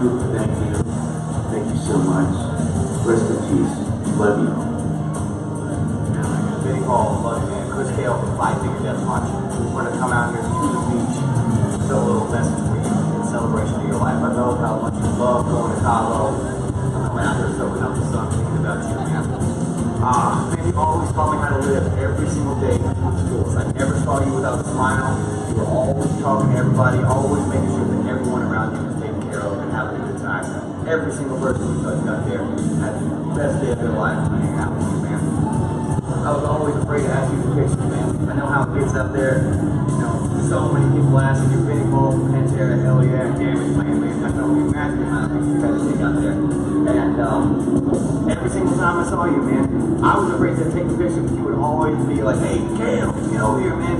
so much. Rest in peace. Love you. Vinnie Paul, love you, man. Chris Kale from Five Finger Death Punch. We're gonna come out here to the beach, show a little message for you in celebration of your life. I know how much you love going to Cabo. I'm coming out here soaking up the sun, thinking about you, man. Man, you always taught me how to live every single day in schools. I never saw you without a smile. You were always talking to everybody, always making sure that everyone around you was taken care of and having a good time. Every single person you touched out there had the best day of their life hanging out with you, man. I was always afraid to ask you for pictures, man. I know how it gets out there. You know, so many people asking you, Vinnie Paul from Pantera, hell yeah, Damage Plan, man. I know you imagine the amount of pictures you had to take out there. And every single time I saw you, man, I was afraid to take a picture, but you would always be like, hey, Kale, get over here, man.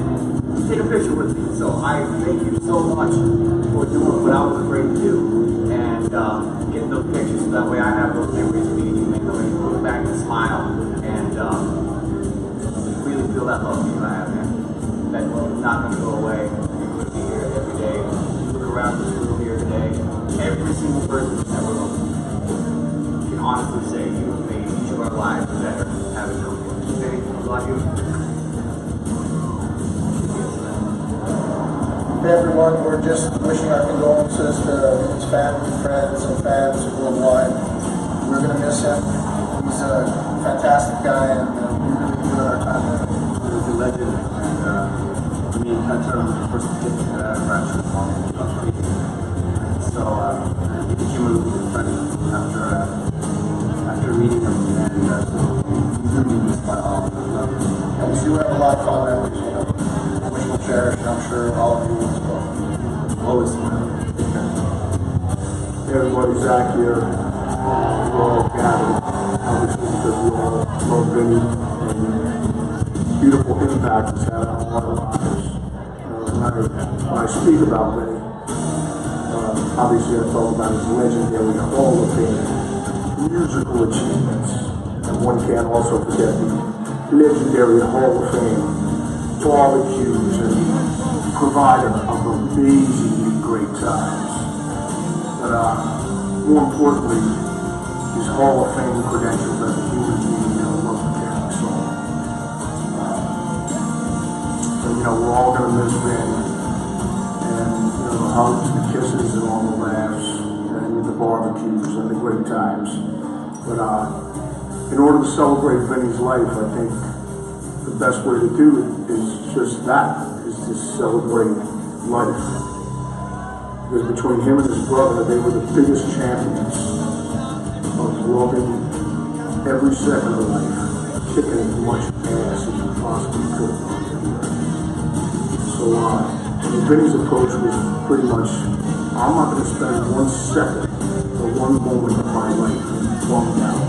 Just take a picture with me. So I thank you so much for doing what I was afraid to do. And getting those pictures so that way I have those memories of meeting you, man. That way you look back and smile and really feel that love you I have, man. That love is not going to go away. You're going to be here every day. You look around this room here today, every single person in that room can honestly say you have made each of our lives better having known you. Vinnie, I love you. Hey everyone, we're just wishing our condolences to his family, friends, and fans worldwide. We're going to miss him. He's a fantastic guy, and we really enjoyed our time with him. He was a legend, and me in terms of the first hit that I fractured the ball when I was breathing. So he became a really good friend after meeting him, and so he's going to be missed by all of us. And we do have a lot of fun memories, you know, which we'll cherish, and I'm sure all of you will as well. Always smile. Take care. Hey everybody, Zach here. We're all gathered, obviously, because we all love Vinnie and beautiful impact he's had on all our lives. When I speak about Vinnie, obviously I talk about his legendary Hall of Fame musical achievements. And one can't also forget the legendary Hall of Fame barbecues and provider of amazingly great times. But more importantly, his Hall of Fame credentials as a human being and a love-caring soul. So, you know, we're all going to miss Vin. And, you know, the hugs, the kisses, and all the laughs, and the barbecues, and the great times. But in order to celebrate Vinnie's life, I think the best way to do it is just that, is to celebrate life. Because between him and his brother, they were the biggest champions of loving every second of life, kicking as much ass as you possibly could. So Vinnie's approach was pretty much, I'm not going to spend 1 second or 1 moment of my life bummed out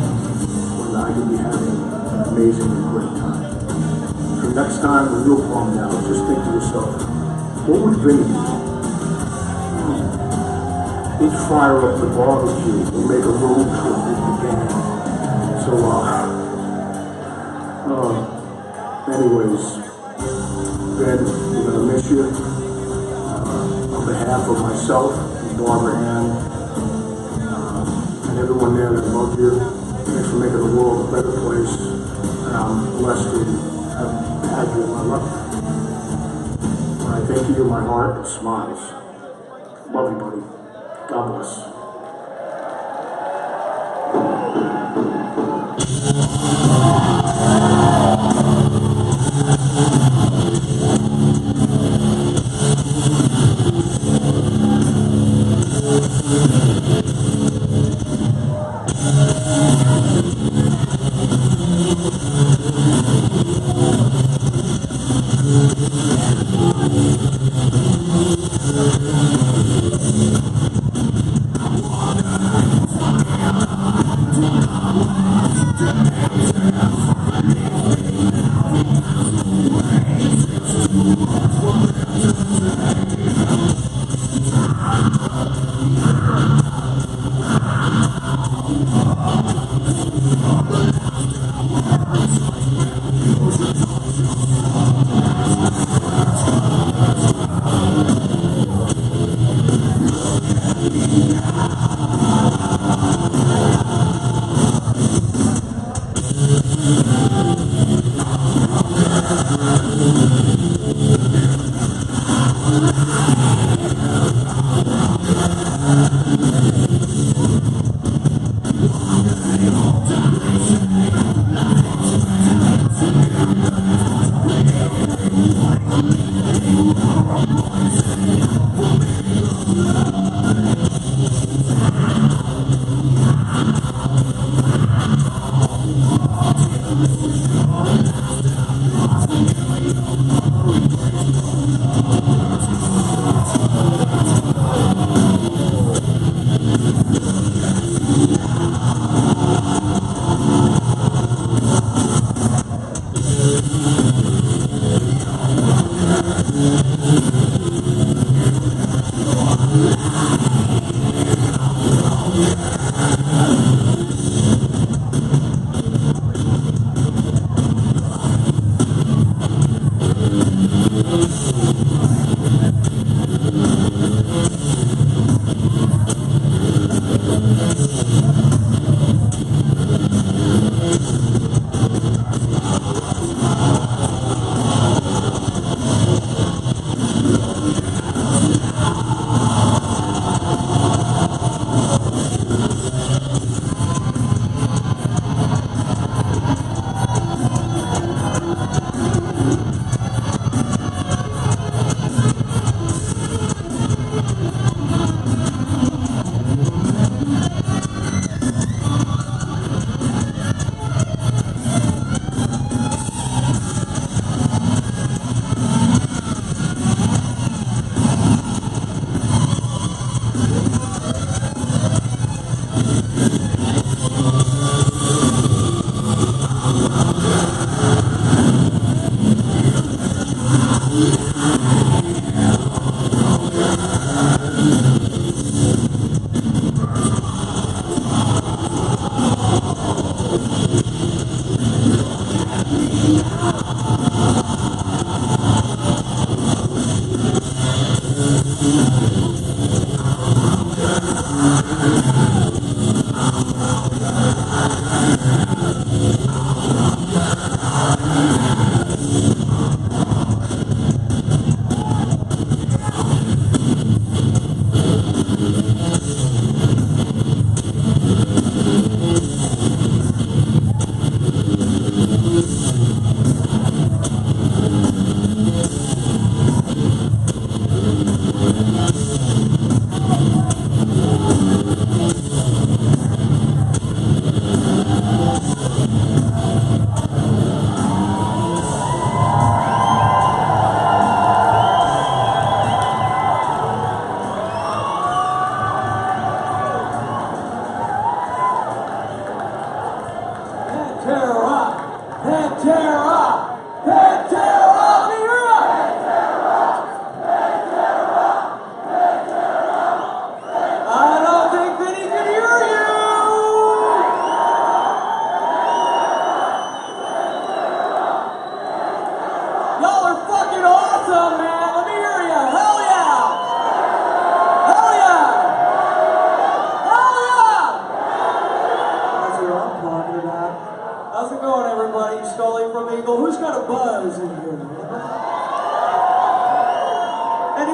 when I could be having an amazing and great time. So next time when you're bummed out, just think to yourself, what would Vinnie do? He'd fire up the barbecue and make a road trip with the gang. So, anyways, Ben, we're going to miss you. On behalf of myself, and Barbara Ann, and everyone there that loved you, thanks for making the world a better place. And I'm blessed to have had you in my life. When I think of you, my heart smiles. Love you, buddy. God bless. Yeah.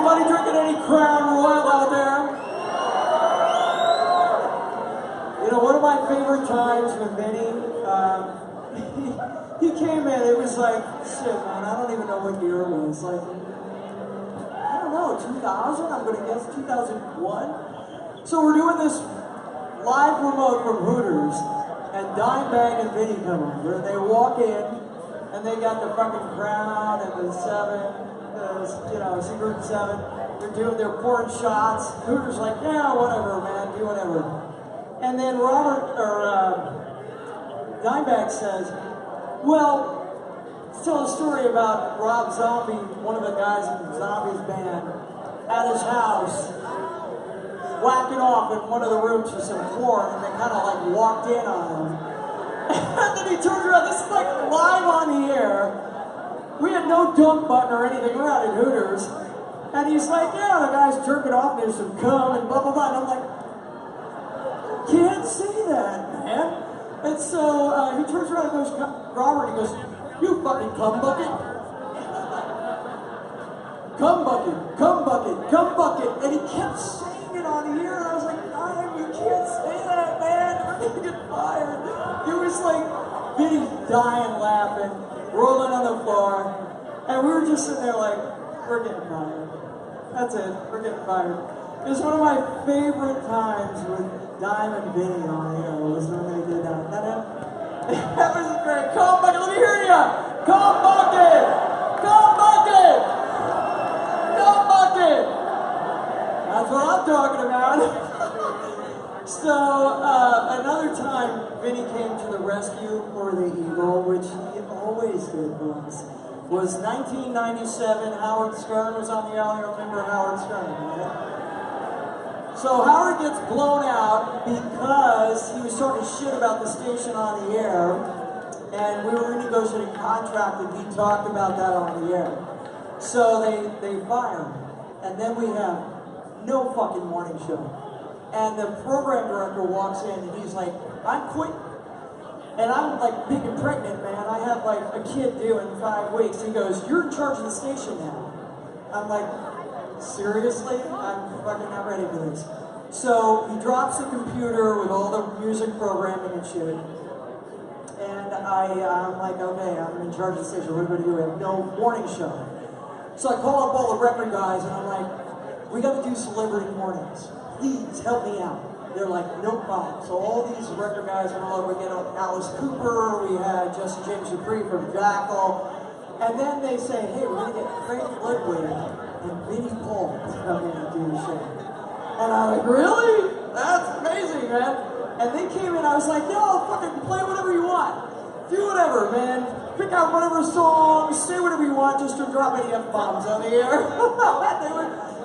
Anybody drinking any Crown Royal out there? You know, one of my favorite times with Vinnie, he came in, it was like, shit man, I don't even know what year it was, like, I don't know, 2000? I'm gonna guess 2001? So we're doing this live remote from Hooters, and Dimebag and Vinnie come over, and they walk in, and they got the fucking Crown and the Secret 7. They're pouring shots. Hooters like, yeah, whatever, man, do whatever. And then Dimebag says, well, let's tell a story about Rob Zombie, one of the guys in Zombie's band, at his house, whacking off in one of the rooms with some porn, and they kind of like walked in on him. And then he turns around, this is like live on the air. We had no dump button or anything, we're out at Hooters. And he's like, yeah, the guy's jerking off, there's some cum and blah, blah, blah. And I'm like, can't say that, man. And so he turns around and goes, Robert, he goes, you fucking cum bucket. Cum bucket, cum bucket, cum bucket. And he kept saying it on the air, and I was like, you can't say that, man. We're gonna get fired. It was like, Vinnie dying laughing, rolling on the floor, and we were just sitting there like, we're getting fired. That's it, we're getting fired. It was one of my favorite times with Dime and Vinnie on the air, was when they did that. That was great. Cum bucket, let me hear ya! Cum bucket! Cum bucket! Cum bucket! That's what I'm talking about. So, another time Vinnie came to the rescue for the Eagle, which he always did for us, was 1997. Howard Stern was on the air. You remember Howard Stern, right? So Howard gets blown out because he was talking shit about the station on the air, and we were renegotiating contract, and he talked about that on the air. So they fire him, and then we have no fucking morning show. And the program director walks in, and he's like, I'm quitting. And I'm like big and pregnant, man. I have like a kid due in 5 weeks. He goes, you're in charge of the station now. I'm like, seriously? I'm fucking not ready for this. So he drops the computer with all the music programming and shit. And I'm like, okay, I'm in charge of the station. What are we gonna do? We have no morning show. So I call up all the record guys, and I'm like, we gotta do celebrity mornings. Please help me out. They're like, no problem. So all these record guys were all, we get Alice Cooper, we had Jesse James Dupree from Jackal, and then they say, hey, we're gonna get Craig Ludwig and Vinnie Paul to come in and do the show. And I'm like, really? That's amazing, man. And they came in, I was like, yo, fucking play whatever you want. Do whatever, man. Pick out whatever song, say whatever you want, just don't drop any F-bombs on the air.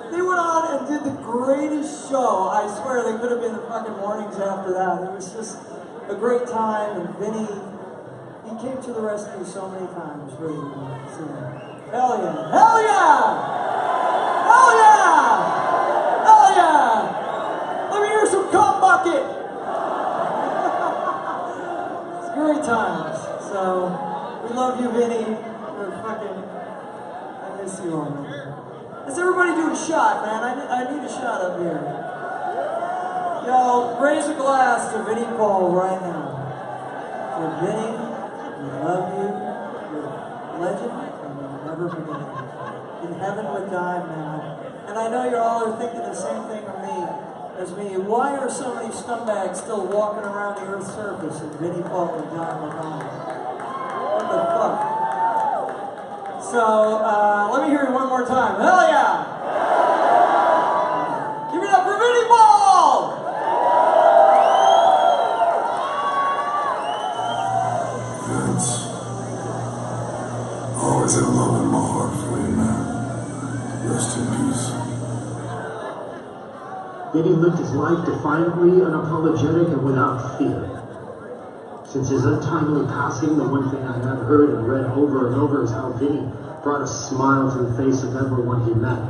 They went on and did the greatest show. I swear they could have been the fucking mornings after that. It was just a great time, and Vinnie, he came to the rescue so many times, really. So, hell yeah. Hell yeah! Hell yeah! Hell yeah! Let me hear some cum bucket! It's great times. So, we love you, Vinnie. We're fucking, I miss you all, man. Let's everybody do a shot, man. I need a shot up here. Yo, raise a glass to Vinnie Paul right now. For Vinnie, we love you. You're a legend, and we'll never forget you. In heaven with Dime now. And I know you all are thinking the same thing as me. Why are so many scumbags still walking around the Earth's surface and Vinnie Paul and Dime with Dime? What the fuck? So, let me hear you one more time. Hell yeah! Give it up for Vinnie Paul! Vince, always had love in my heart for you, man. Rest in peace. Vinnie lived his life defiantly, unapologetic, and without fear. Since his untimely passing, the one thing I have heard and read over and over is how Vinnie brought a smile to the face of everyone he met.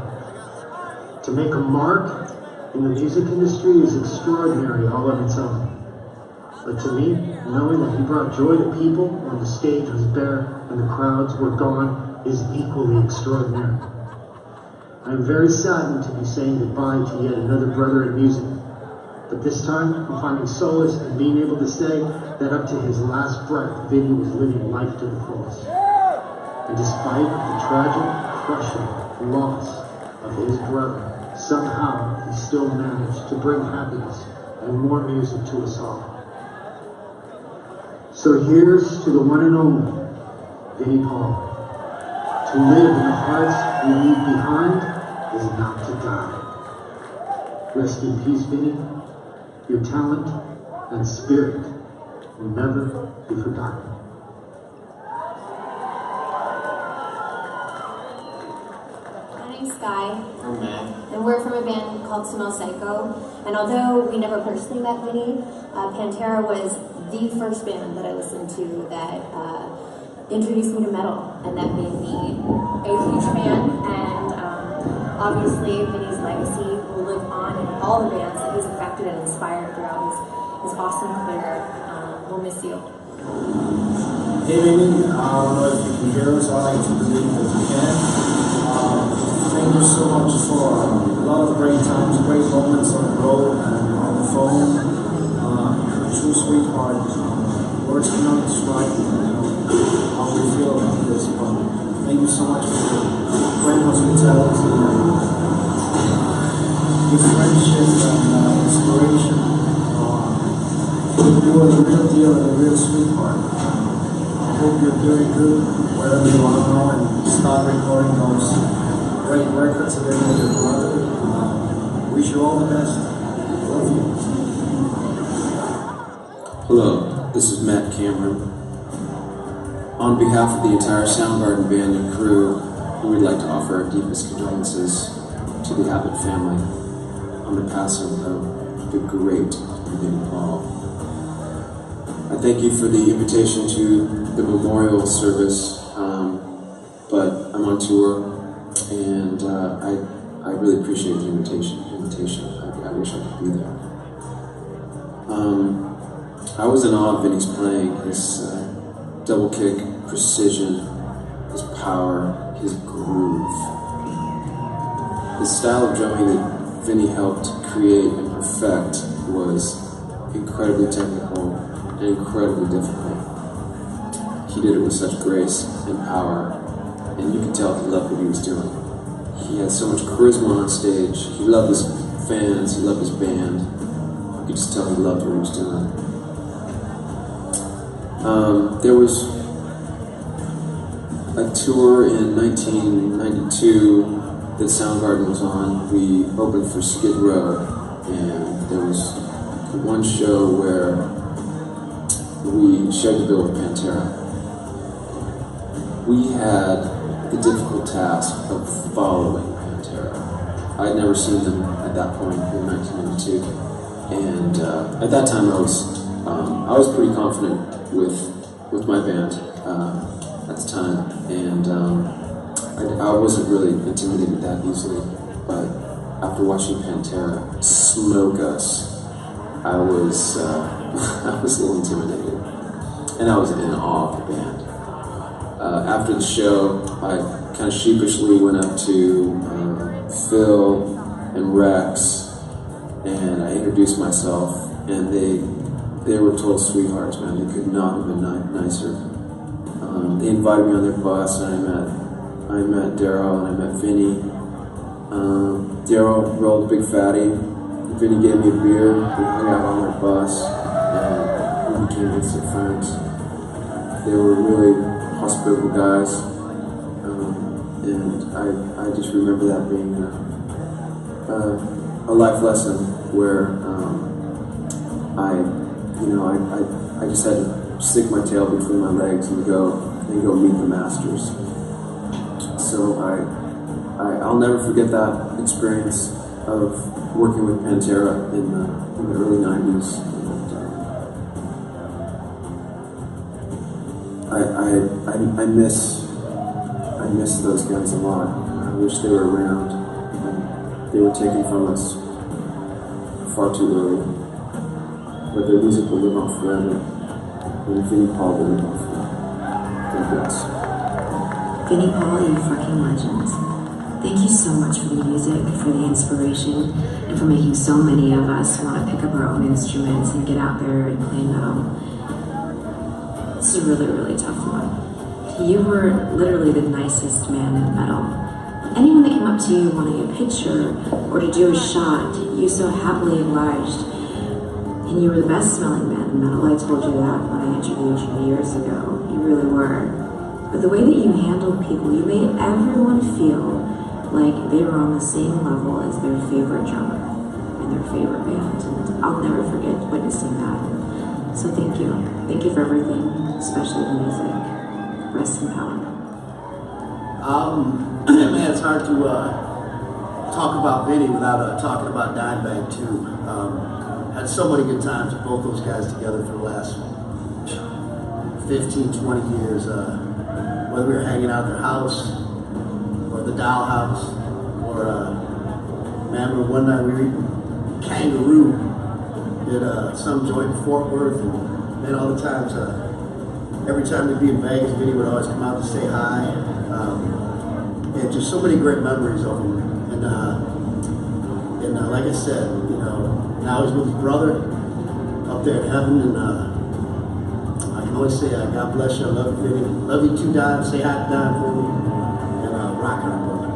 To make a mark in the music industry is extraordinary all on its own. But to me, knowing that he brought joy to people when the stage was bare and the crowds were gone is equally extraordinary. I am very saddened to be saying goodbye to yet another brother in music. But this time, I'm finding solace in being able to say that up to his last breath, Vinnie was living life to the fullest. And despite the tragic, crushing loss of his brother, somehow he still managed to bring happiness and more music to us all. So here's to the one and only Vinnie Paul. To live in the hearts we leave behind is not to die. Rest in peace, Vinnie. Your talent and spirit will never be forgotten. My name's Sky. I'm Matt. And we're from a band called Smell Psycho. And although we never personally met Vinnie, Pantera was the first band that I listened to that introduced me to metal, and that made me a huge fan. And obviously, Vinnie's legacy will live on in all the bands that he's affected and inspired throughout his awesome career. We'll miss you. Hey, Vinnie, I don't know if you can hear us. I like to believe that you can. Thank you so much for a lot of great times, great moments on the road and on the phone. True sweetheart. Words cannot describe how we feel about this, but thank you so much for your great hospitality and your friendship and inspiration. You are the real deal and the real sweetheart. I hope you're doing good wherever you are now and start recording those great records again with your brother. Wish you all the best. Love you. Hello, this is Matt Cameron. On behalf of the entire Soundgarden band and crew, we would like to offer our deepest condolences to the Abbott family on the passing of the great Vinnie Paul. I thank you for the invitation to the memorial service, but I'm on tour, and I really appreciate the invitation. I wish I could be there. I was in awe of Vinnie's playing, his double kick, precision, his power, his groove. The style of drumming that Vinnie helped create and perfect was incredibly technical and incredibly difficult. He did it with such grace and power, and you could tell he loved what he was doing. He had so much charisma on stage. He loved his fans, he loved his band. You could just tell he loved what he was doing. There was a tour in 1992 that Soundgarden was on. We opened for Skid Row, and there was one show where we shared the bill with Pantera. We had the difficult task of following Pantera. I had never seen them at that point in 1992, and at that time I was pretty confident with my band at the time, and I wasn't really intimidated that easily, but after watching Pantera smoke us, I was I was a little intimidated, and I was in awe of the band. After the show, I kind of sheepishly went up to Phil and Rex, and I introduced myself, and they were total sweethearts, man. They could not have been nicer. They invited me on their bus, and I met Daryl, and I met Vinnie. Daryl rolled a big fatty. Vinnie gave me a beer. We hung out on their bus, and we became instant friends. They were really hospitable guys, and I just remember that being a life lesson where I just had to stick my tail between my legs and go meet the masters. So I'll never forget that experience of working with Pantera in the early 90s. And I miss those guys a lot. I wish they were around. They were taken from us far too early. But their music will live on forever, and Vinnie Paul will live on forever. God bless. Vinnie Paul, you fucking legends. Thank you so much for the music, for the inspiration, and for making so many of us want to pick up our own instruments and get out there and play metal. This is a really, really tough one. You were literally the nicest man in metal. Anyone that came up to you wanting a picture or to do a shot, you so happily obliged. And you were the best smelling man in metal. I told you that when I interviewed you years ago. You really were. But the way that you handled people, you made everyone feel like they were on the same level as their favorite drummer and their favorite band. And I'll never forget witnessing that. So thank you. Thank you for everything, especially the music. Rest in power. Man, it's hard to talk about Vinnie without talking about Dimebag too. Had so many good times with both those guys together for the last 15, 20 years. Whether we were hanging out at their house, or the Doll House, or remember one night we were eating kangaroo at some joint in Fort Worth, and then all the times, every time we'd be in Vegas, Vinnie would always come out to say hi. And just so many great memories of him. And like I said, you know, now he's with his brother up there in heaven, and I can always say, God bless you, I love you, Vinnie. Love you too, Dime. Say hi to Dime for me. And rock on, brother.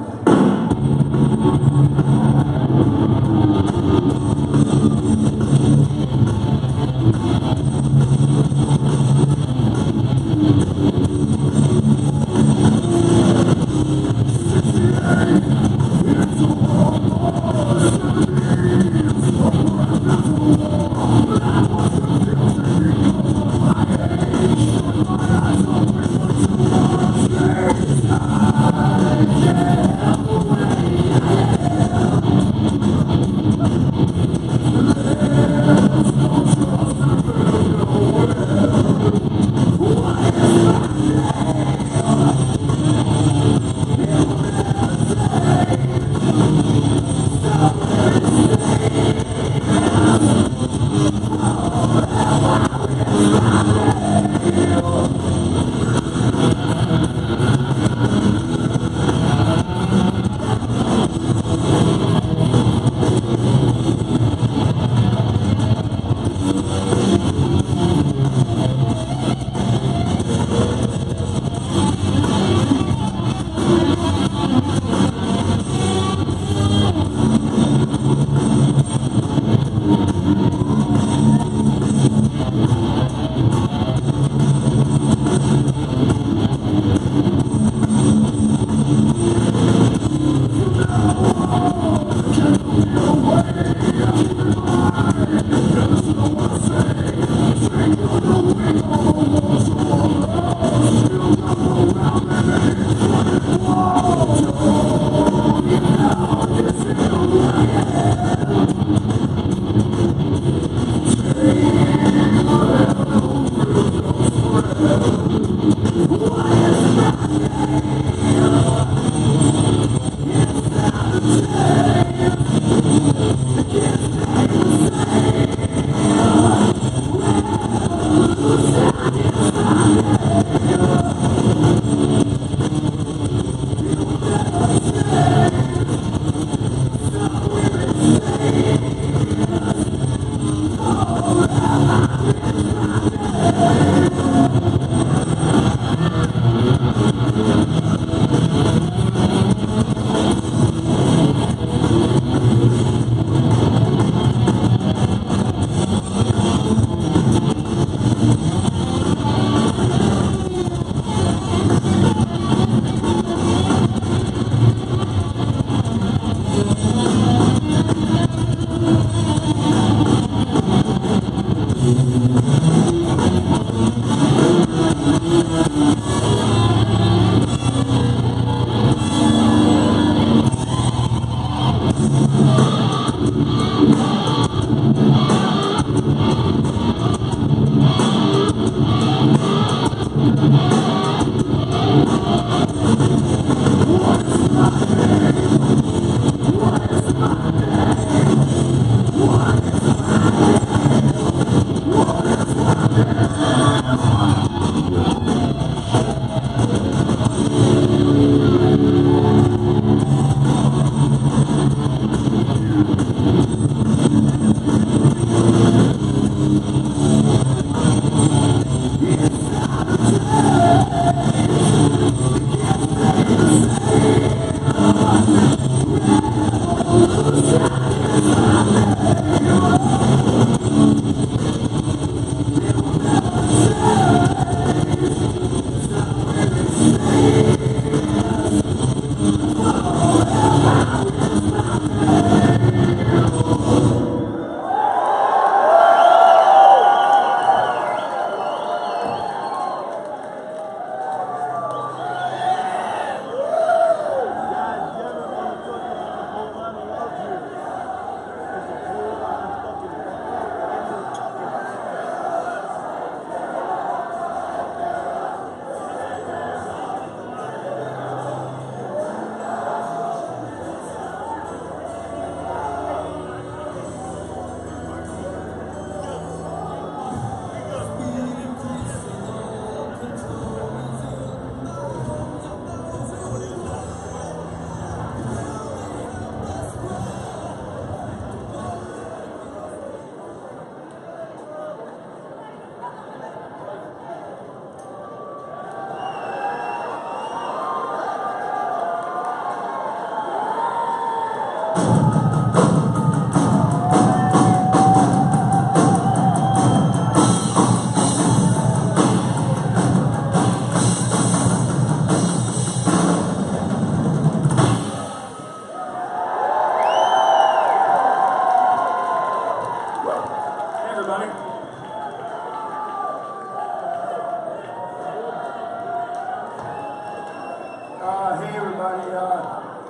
Hey everybody,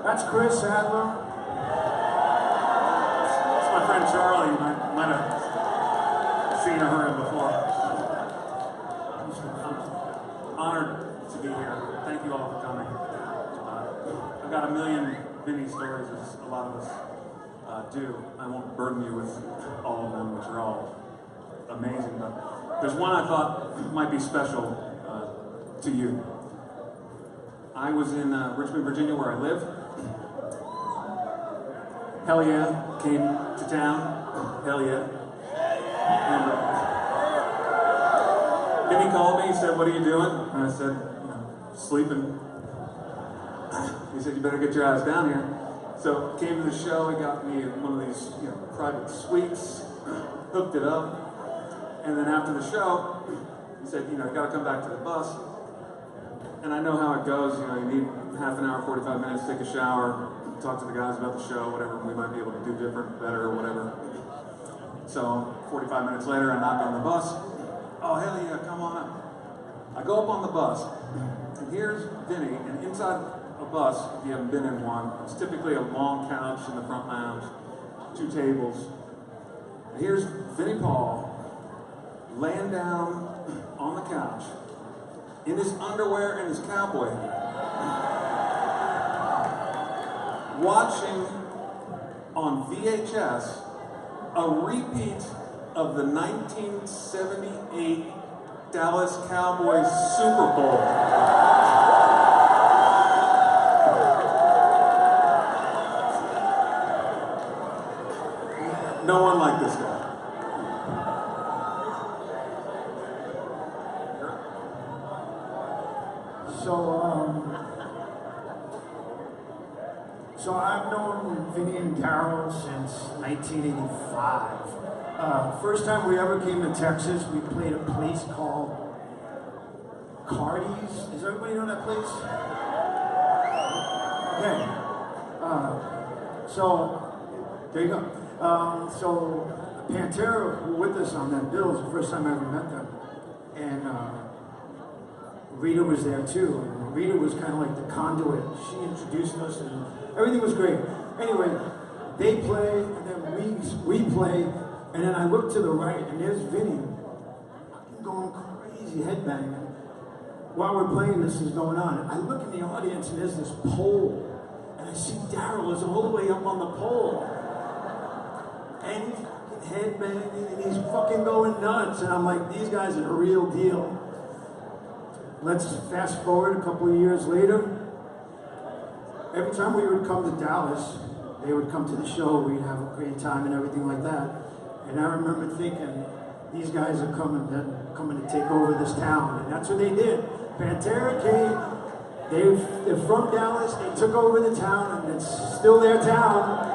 that's Chris Adler. That's my friend Charlie. You might have seen or heard him before. I'm honored to be here. Thank you all for coming. I've got a million Vinnie stories, as a lot of us do. I won't burden you with all of them, which are all amazing, but there's one I thought might be special to you. I was in Richmond, Virginia, where I live. Hell yeah, came to town. Hell yeah. And, Vinnie called me, he said, "What are you doing?" And I said, "Sleeping." He said, "You better get your ass down here." So came to the show, he got me one of these private suites, hooked it up, and then after the show, he said, "You gotta come back to the bus." And I know how it goes, you need half an hour, 45 minutes, take a shower, talk to the guys about the show, whatever we might be able to do different, better, or whatever. So 45 minutes later, I knock on the bus. "Oh, hell yeah, come on up." I go up on the bus, and here's Vinnie, and inside a bus, if you haven't been in one, it's typically a long couch in the front lounge, 2 tables. And here's Vinnie Paul laying down on the couch, in his underwear and his cowboy hat, watching on VHS a repeat of the 1978 Dallas Cowboys Super Bowl. No one like this guy. So I've known Vinnie and Daryl since 1985. First time we ever came to Texas, we played a place called Cardi's. Does everybody know that place? Okay. So, there you go. So Pantera were with us on that bill. It was the first time I ever met them. And Rita was there too. And Rita was kind of like the conduit. She introduced us and everything was great. Anyway, they play and then we play. And then I look to the right and there's Vinnie going crazy headbanging. While we're playing, this is going on. I look in the audience and there's this pole. And I see Daryl is all the way up on the pole. And he's headbanging and he's fucking going nuts. And I'm like, these guys are the real deal. Let's fast forward a couple of years later. Every time we would come to Dallas, they would come to the show, we'd have a great time and everything like that. And I remember thinking, these guys are coming to take over this town. And that's what they did. Pantera came, they're from Dallas, they took over the town, and it's still their town.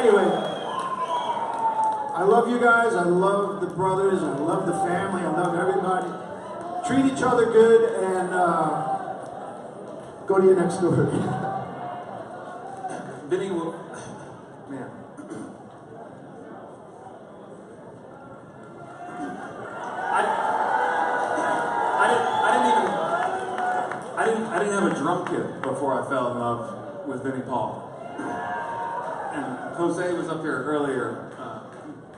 Anyway, I love you guys. I love the brothers. I love the family. I love everybody. Treat each other good and go to your next door. Vinnie will, man. I didn't have a drum kit before I fell in love with Vinnie Paul. And Jose was up here earlier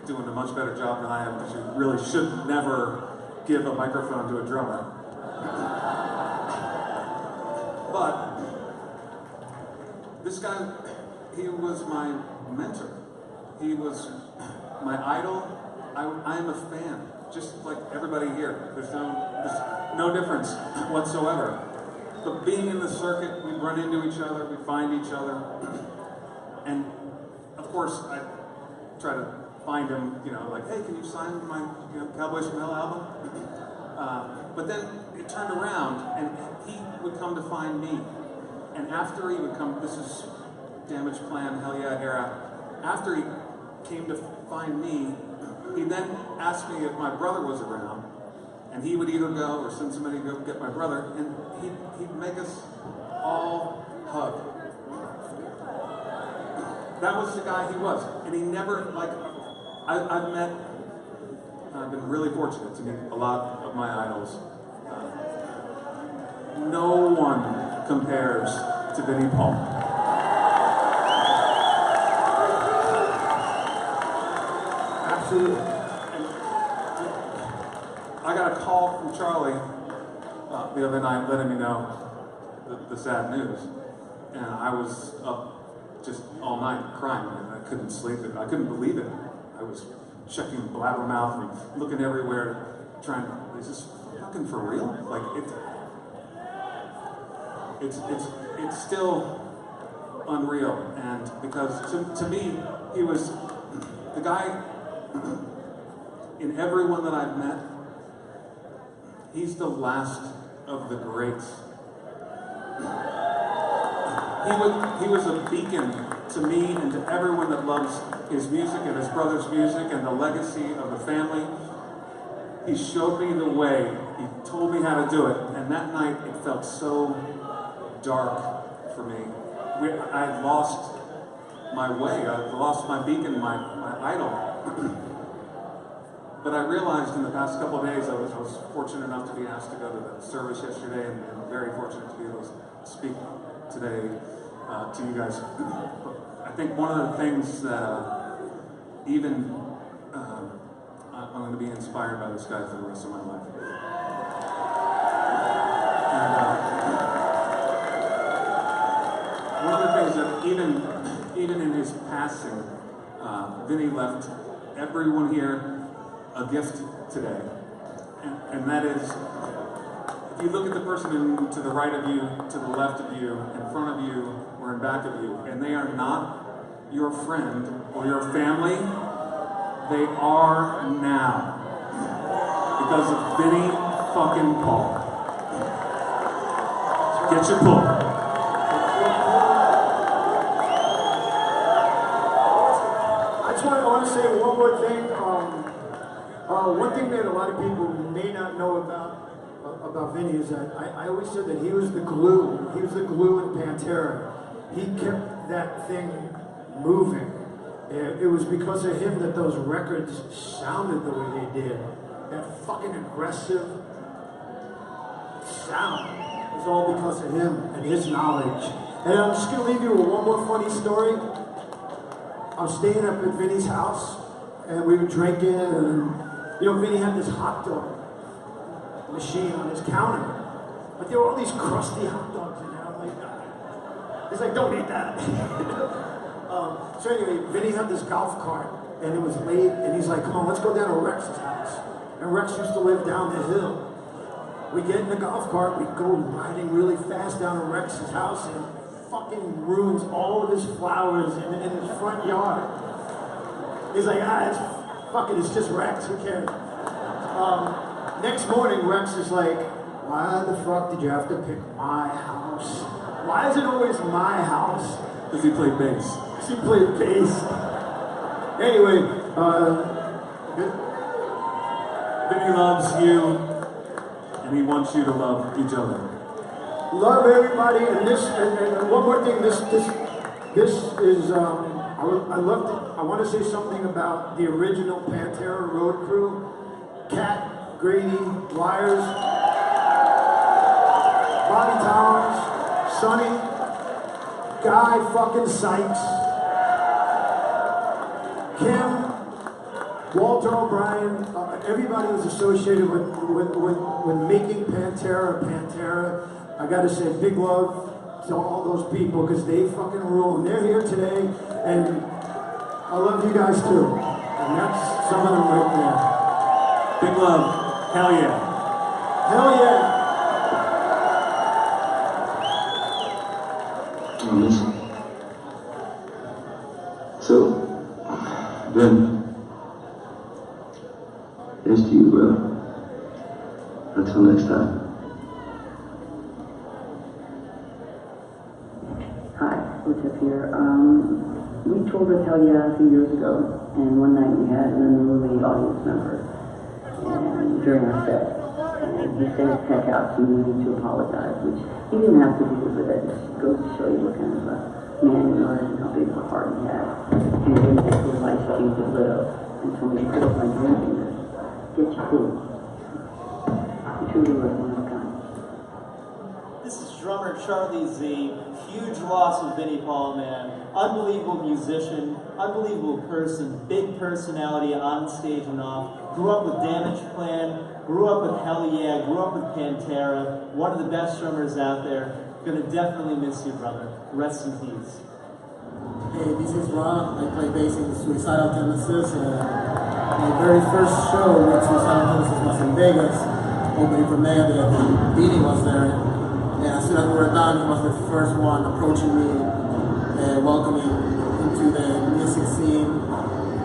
doing a much better job than I am, because you really should never give a microphone to a drummer. But this guy, he was my mentor. He was my idol. I am a fan, just like everybody here. There's no difference whatsoever. But being in the circuit, we run into each other, we find each other. And of course, I try to find him, like, hey, can you sign my Cowboys from Hell album? But then it turned around, and he would come to find me. And after he would come, this is Damage Plan, Hell Yeah era. After he came to find me, he then asked me if my brother was around, and he would either go or send somebody to go get my brother, and he'd make us all hug. That was the guy he was, and he never, like, I've been really fortunate to meet a lot of my idols. No one compares to Vinnie Paul. Absolutely. I got a call from Charlie the other night letting me know the sad news. And I was up just all night crying, and I couldn't sleep. I couldn't believe it. I was checking Blabbermouth and looking everywhere, trying, is this fucking for real? Like, it's still unreal. And because to me, he was the guy in everyone that I've met. He's the last of the greats. He was a beacon to me and to everyone that loves his music and his brother's music and the legacy of the family. He showed me the way. He told me how to do it. And that night, it felt so dark for me. I had lost my way. I lost my beacon, my idol. But I realized in the past couple of days, I was fortunate enough to be asked to go to the service yesterday, and very fortunate to be able to speak today to you guys. I think one of the things that I'm going to be inspired by this guy for the rest of my life. And one of the things that even in his passing, Vinnie left everyone here a gift today, and that is, if you look at the person to the right of you, to the left of you, in front of you, or in back of you, and they are not your friend or your family, they are now, because of Vinnie fucking Paul. Get your pull. I want to say one more thing. One thing that a lot of people may not know about Vinnie is that I always said that he was the glue. He was the glue in Pantera. He kept that thing moving. It was because of him that those records sounded the way they did. That fucking aggressive sound was all because of him and his knowledge. And I'm just going to leave you with one more funny story. I was staying up at Vinnie's house, and we were drinking, and Vinnie had this hot dog machine on his counter, but there were all these crusty hot dogs in there. I'm like, he's like, don't eat that. So anyway, Vinnie had this golf cart, and it was late, and he's like, come on, let's go down to Rex's house. And Rex used to live down the hill. We get in the golf cart, we go riding really fast down to Rex's house, and fucking ruins all of his flowers in his front yard. He's like, it's just Rex, who cares? Next morning, Rex is like, why the fuck did you have to pick my house? Why is it always my house? Because he played bass. He played bass. Anyway, Vinnie loves you, and he wants you to love each other. love everybody, and this, and one more thing, this is, I want to say something about the original Pantera road crew. Cat, Grady, Wires, Bobby Towers, Sonny, Guy fucking Sykes, Kim, Walter O'Brien, everybody was associated with making Pantera. I gotta say big love to all those people because they fucking rule and they're here today, and I love you guys too. And that's some of them right there. Big love. Hell yeah. Hell yeah. I miss you. So, then, here's to you, brother. Until next time. Hi, what's up here? We toured with Hell Yeah a few years ago, and one night we had an unruly audience member and during our set. And he sent his tech out to me to apologize, which he didn't have to do with it. It just goes to show you what kind of a man he was and how big of a heart he had. And then his whole life changed a little and told me to quit my drinking and get your food. He truly was one of a kind. This is drummer Charlie Z. Huge loss of Vinnie Paul, man. Unbelievable musician, unbelievable person, big personality on stage and off. Grew up with Damage Plan, grew up with Hell Yeah, grew up with Pantera. One of the best drummers out there. Gonna definitely miss you, brother. Rest in peace. Hey, this is Rob. I play bass in Suicidal Tendencies. My very first show with Suicidal Tendencies was in Vegas, opening for Megadeth, and Vinnie was there. And as soon as we were done, he was the first one approaching me and welcoming into the music scene.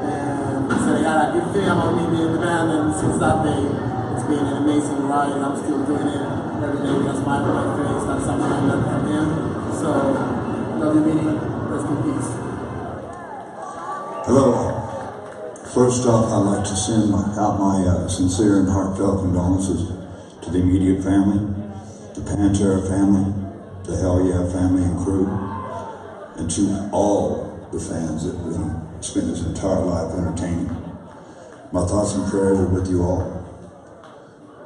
And he said, I got a good feeling about me being in the band, and since that day, it's been an amazing ride. I'm still doing it every day with a smile on my face. That's something I learned from him. So, love you, Vinnie. Rest in peace. Hello. First off, I'd like to send out my sincere and heartfelt condolences to the immediate family, the Pantera family, the Hell Yeah family and crew, and to all the fans that have spent his entire life entertaining. My thoughts and prayers are with you all.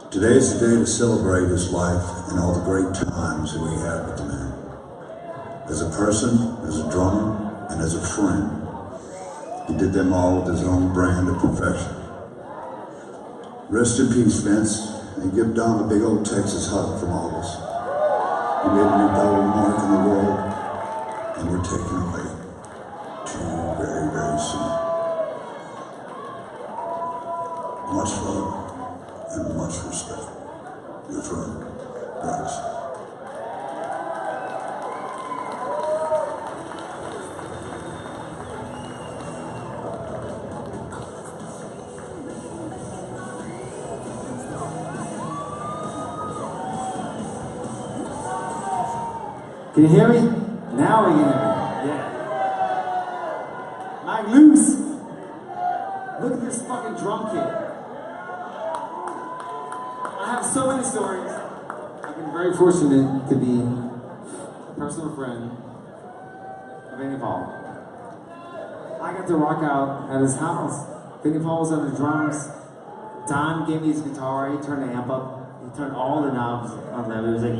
Today is the day to celebrate his life and all the great times that we had with the man. As a person, as a drummer, and as a friend, he did them all with his own brand of perfection. Rest in peace, Vince, and give Don a big old Texas hug from all of us. He made a new double mark in the world, and we're taking away too very, very soon. Much love and much respect. Your friend, Bryce. Can you hear me? Now we can hear me. Yeah. Mike Loose. Look at this fucking drum kit. I have so many stories. I've been very fortunate to be a personal friend of Vinnie Paul. I got to rock out at his house. Vinnie Paul was on the drums. Don gave me his guitar. He turned the amp up. He turned all the knobs on there. It was like,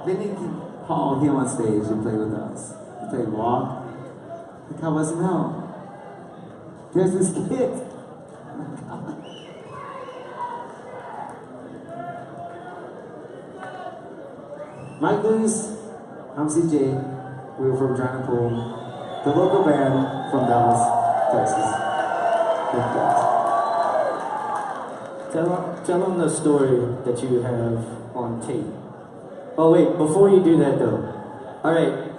Vinnie Paul came on stage and played with us. He played Walk. Like, how was it now? There's this kid. Mike Lewis, I'm CJ. We were from Giant Pool, the local band from Dallas, Texas. Tell them the story that you have on tape. Oh wait, before you do that though. Alright,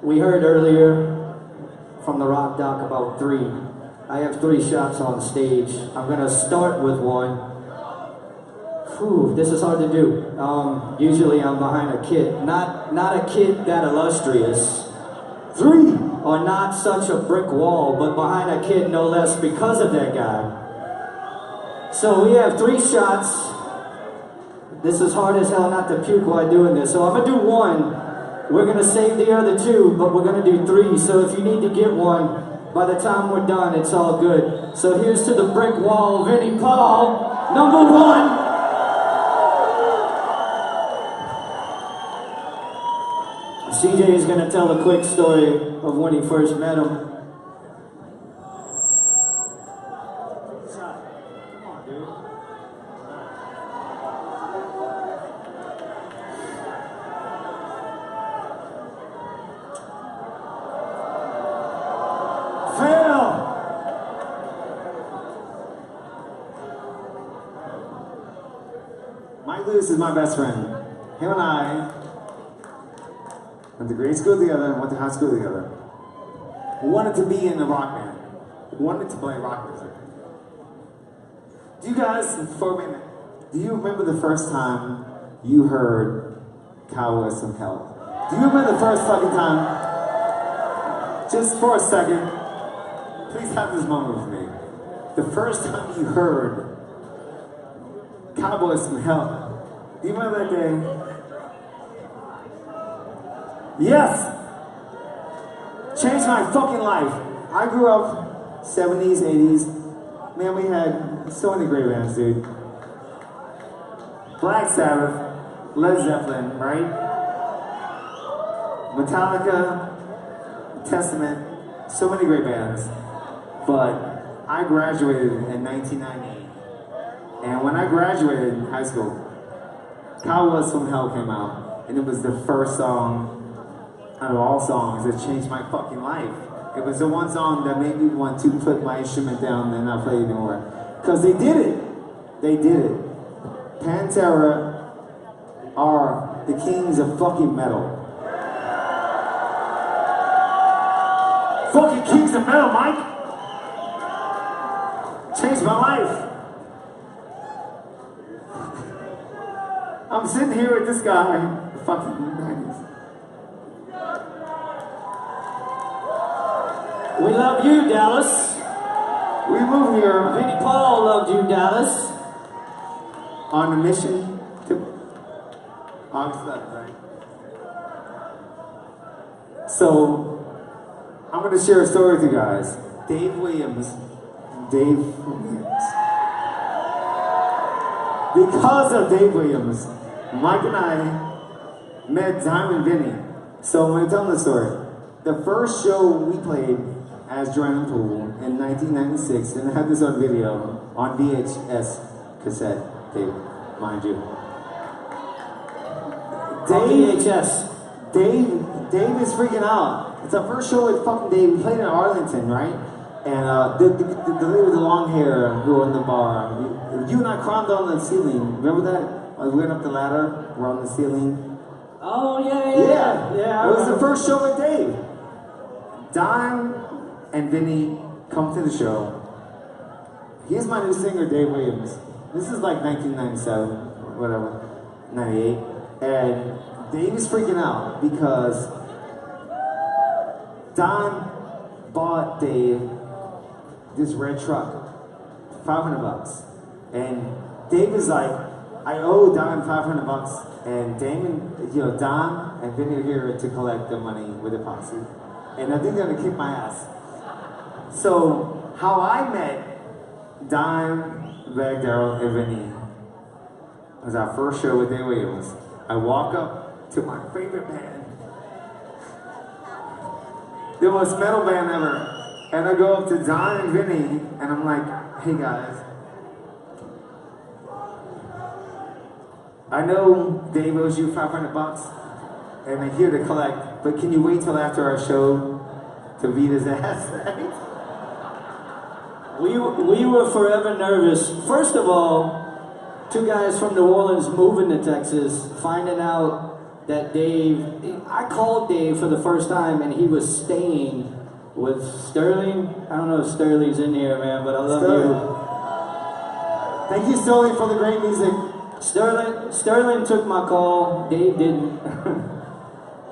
we heard earlier from the rock doc about 3. I have 3 shots on stage. I'm gonna start with one. Whew, this is hard to do. Usually I'm behind a kit. Not a kit that illustrious, 3. Or not such a brick wall, but behind a kid no less because of that guy. So we have 3 shots. This is hard as hell not to puke while doing this. So I'm gonna do 1. We're gonna save the other 2, but we're gonna do 3. So if you need to get one, by the time we're done, it's all good. So here's to the brick wall, Vinnie Paul, number 1. CJ is gonna tell a quick story of when he first met him. Mike Lewis is my best friend. Him and I went to grade school together and went to high school together. We wanted to be in a rock band. We wanted to play rock music. Do you guys, for a minute, do you remember the first time you heard Cowboys from Hell? Do you remember the first fucking time? Just for a second, please have this moment with me. The first time you heard Cowboys from Hell. Do you remember that day? Yes! Changed my fucking life. I grew up 70s, 80s. Man, we had so many great bands, dude. Black Sabbath, Led Zeppelin, right? Metallica, Testament, so many great bands. But I graduated in 1998. And when I graduated high school, Cowboys from Hell came out, and it was the first song out of all songs that changed my fucking life. It was the one song that made me want to put my instrument down and not play anymore. Because they did it. They did it. Pantera are the kings of fucking metal. Fucking kings of metal, Mike! Changed my life. I'm sitting here with this guy, fucking 90s. We love you, Dallas. We moved here. Vinnie Paul loved you, Dallas. On a mission to August 11th, right? So, I'm going to share a story with you guys. Dave Williams. Because of Dave Williams, Mike and I met Diamond Vinnie. So I'm going to tell them the story. The first show we played as Joanne Pool in 1996, and I have this on video, on VHS cassette tape, mind you. VHS. Dave is freaking out. It's our first show with fucking Dave. We played in Arlington, right? And the lady with the long hair who were in the bar, you and I climbed on the ceiling. Remember that? We went up the ladder, we're on the ceiling. Oh, yeah. It was the first show with Dave. Dime and Vinnie come to the show. Here's my new singer, Dave Williams. This is like 1997, or whatever, 98. And Dave is freaking out because Dime bought Dave this red truck, $500. And Dave is like, I owe Dime $500, and Damon, Dom and Vinny are here to collect the money with the posse. And I think they're gonna kick my ass. So, how I met Dime, Daryl, and Vinny was our first show with Dave Williams. I walk up to my favorite band, the most metal band ever, and I go up to Don and Vinny, and I'm like, hey guys, I know Dave owes you $500, and I'm here to collect, but can you wait till after our show to beat his ass, right? We were forever nervous. First of all, 2 guys from New Orleans moving to Texas, finding out that Dave, I called Dave for the first time and he was staying with Sterling. I don't know if Sterling's in here, man, but I love you. Thank you, Sterling, for the great music. Sterling took my call, Dave didn't.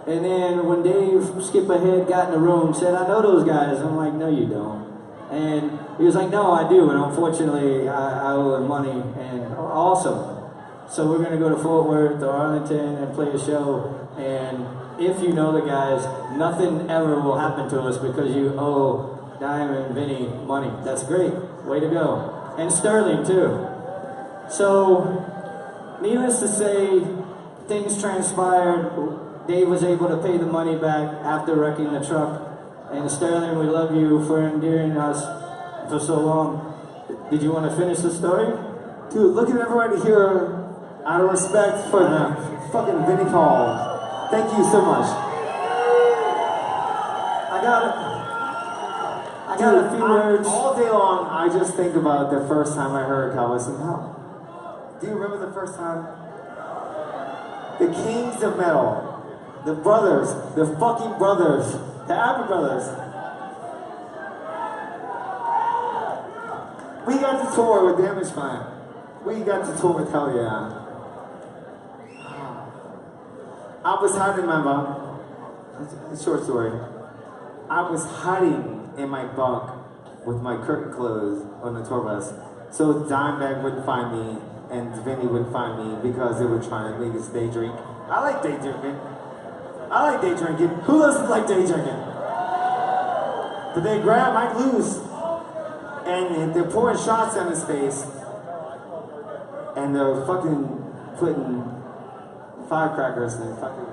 And then when Dave, skip ahead, got in the room, said, I know those guys. I'm like, no, you don't. And he was like, no, I do. And unfortunately, I owe him money. And awesome. So we're going to go to Fort Worth or Arlington and play a show. And if you know the guys, nothing ever will happen to us because you owe Dime and Vinny money. That's great. Way to go. And Sterling, too. So, needless to say, things transpired. Dave was able to pay the money back after wrecking the truck. And Sterling, we love you for endearing us for so long. Did you want to finish the story? Dude, look at everybody here. Out of respect for fucking Vinnie Paul. Thank you so much. I got a few words. All day long, I just think about the first time I heard Cowboys in Hell. Do you remember the first time? The Kings of Metal. The brothers. The fucking brothers. The Abbott brothers. We got to tour with Damage Plan. We got to tour with Hell Yeah. I was hiding in my bunk. It's a short story. I was hiding in my bunk with my curtain closed on the tour bus, so Dimebag wouldn't find me and Vinny wouldn't find me because they were trying to make us day drink. I like day drinking. I like day drinking. Who doesn't like day drinking? But they grabbed Mike Loose and they're pouring shots on his face and they're fucking putting firecrackers and fucking,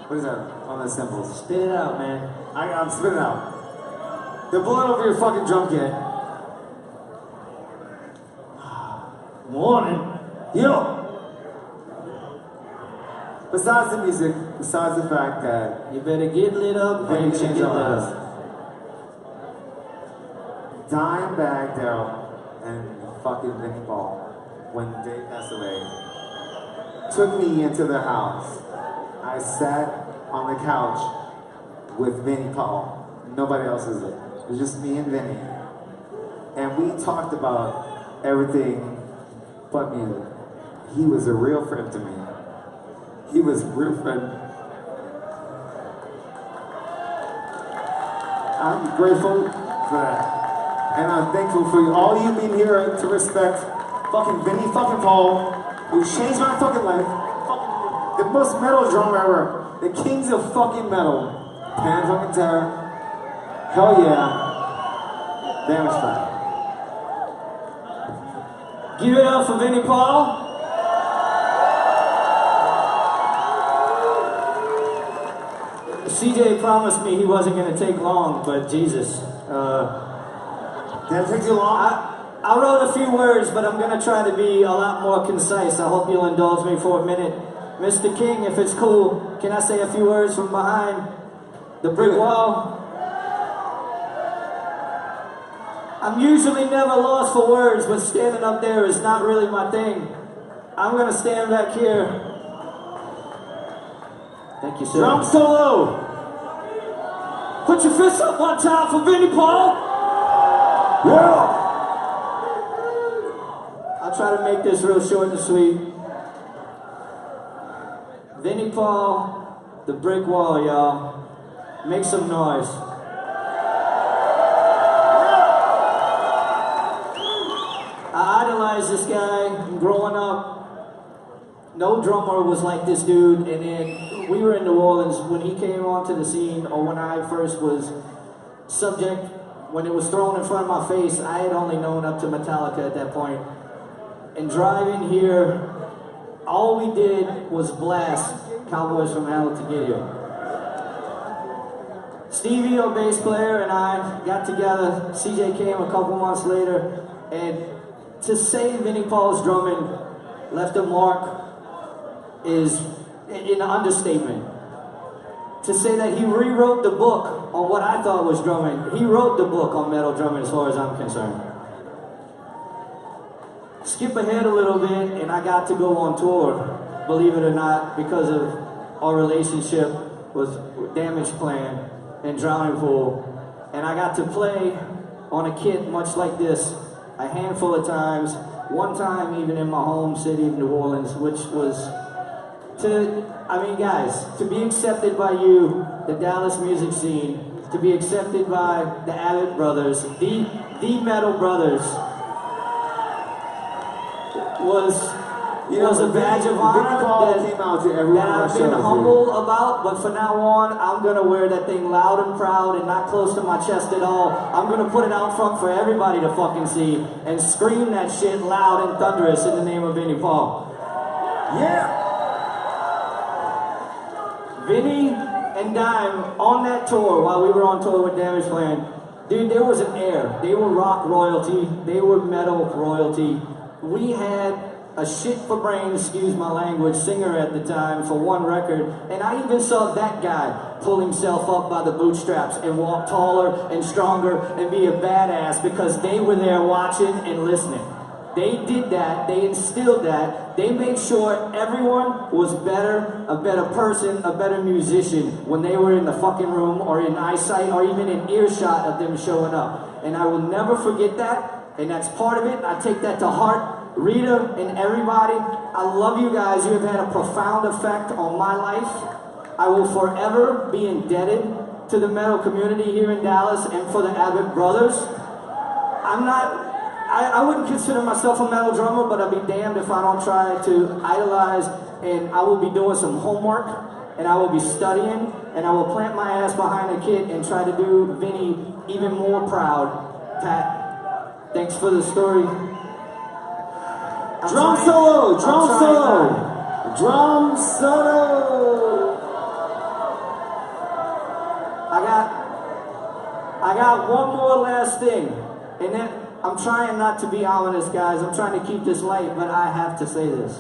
what is that on the cymbals? Spit it out, man. I'm spitting out. They're blowing over your fucking drum kit. Morning. Yo! Besides the music, besides the fact that you better get lit up when you and change get our lit lives. up. Dimebag Daryl and fucking Vinnie Paul, when Dave passed away, took me into their house. I sat on the couch with Vinnie Paul. Nobody else is there. It was just me and Vinny. And we talked about everything but music. He was a real friend to me. He was a real friend. I'm grateful for that. And I'm thankful for you, all you being here to respect fucking Vinnie fucking Paul, who changed my fucking life. The most metal drummer ever. The kings of fucking metal. Pan fucking Terror. Hell yeah. Damage Plan. Give it up for Vinnie Paul. CJ promised me he wasn't going to take long, but Jesus. Did it take you long? I wrote a few words, but I'm going to try to be a lot more concise. I hope you'll indulge me for a minute. Mr. King, if it's cool, can I say a few words from behind the brick wall? I'm usually never lost for words, but standing up there is not really my thing. I'm going to stand back here. Thank you, sir. Drum solo! Put your fists up one time for Vinnie Paul. Yeah! I'll try to make this real short and sweet. Vinnie Paul, the brick wall, y'all. Make some noise. I idolized this guy growing up. No drummer was like this dude, and then we were in New Orleans when he came onto the scene, or when I first was subject, when it was thrown in front of my face. I had only known up to Metallica at that point. And driving here, all we did was blast Cowboys from Hell to get here. Stevie, our bass player, and I got together. CJ came a couple months later, and to say Vinnie Paul's drumming left a mark is an understatement. To say that he rewrote the book on what I thought was drumming, he wrote the book on metal drumming as far as I'm concerned. Skip ahead a little bit, and I got to go on tour, believe it or not, because of our relationship with Damage Plan and Drowning Pool. And I got to play on a kit much like this a handful of times, one time even in my home city of New Orleans, which was Guys, to be accepted by you, the Dallas music scene, to be accepted by the Abbott brothers, the Metal Brothers, was a badge of honor that I've been humble about, but from now on, I'm going to wear that thing loud and proud and not close to my chest at all. I'm going to put it out front for everybody to fucking see and scream that shit loud and thunderous in the name of Vinnie Paul. Yeah! Vinnie and Dime on that tour, while we were on tour with Damage Plan, dude, there was an air. They were rock royalty. They were metal royalty. We had a shit for brains, excuse my language, singer at the time for one record, and I even saw that guy pull himself up by the bootstraps and walk taller and stronger and be a badass because they were there watching and listening. They did that, they instilled that, they made sure everyone was better, a better person, a better musician when they were in the fucking room or in eyesight or even in earshot of them showing up. And I will never forget that, and that's part of it. I take that to heart. Rita and everybody, I love you guys. You have had a profound effect on my life. I will forever be indebted to the metal community here in Dallas and for the Abbott brothers. I wouldn't consider myself a metal drummer, but I'd be damned if I don't try to idolize, and I will be doing some homework, and I will be studying, and I will plant my ass behind a kid and try to do Vinnie even more proud. Pat, thanks for the story. Drum solo! Drum solo! Drum solo! I got one more last thing, and then I'm trying not to be ominous, guys. I'm trying to keep this light, but I have to say this.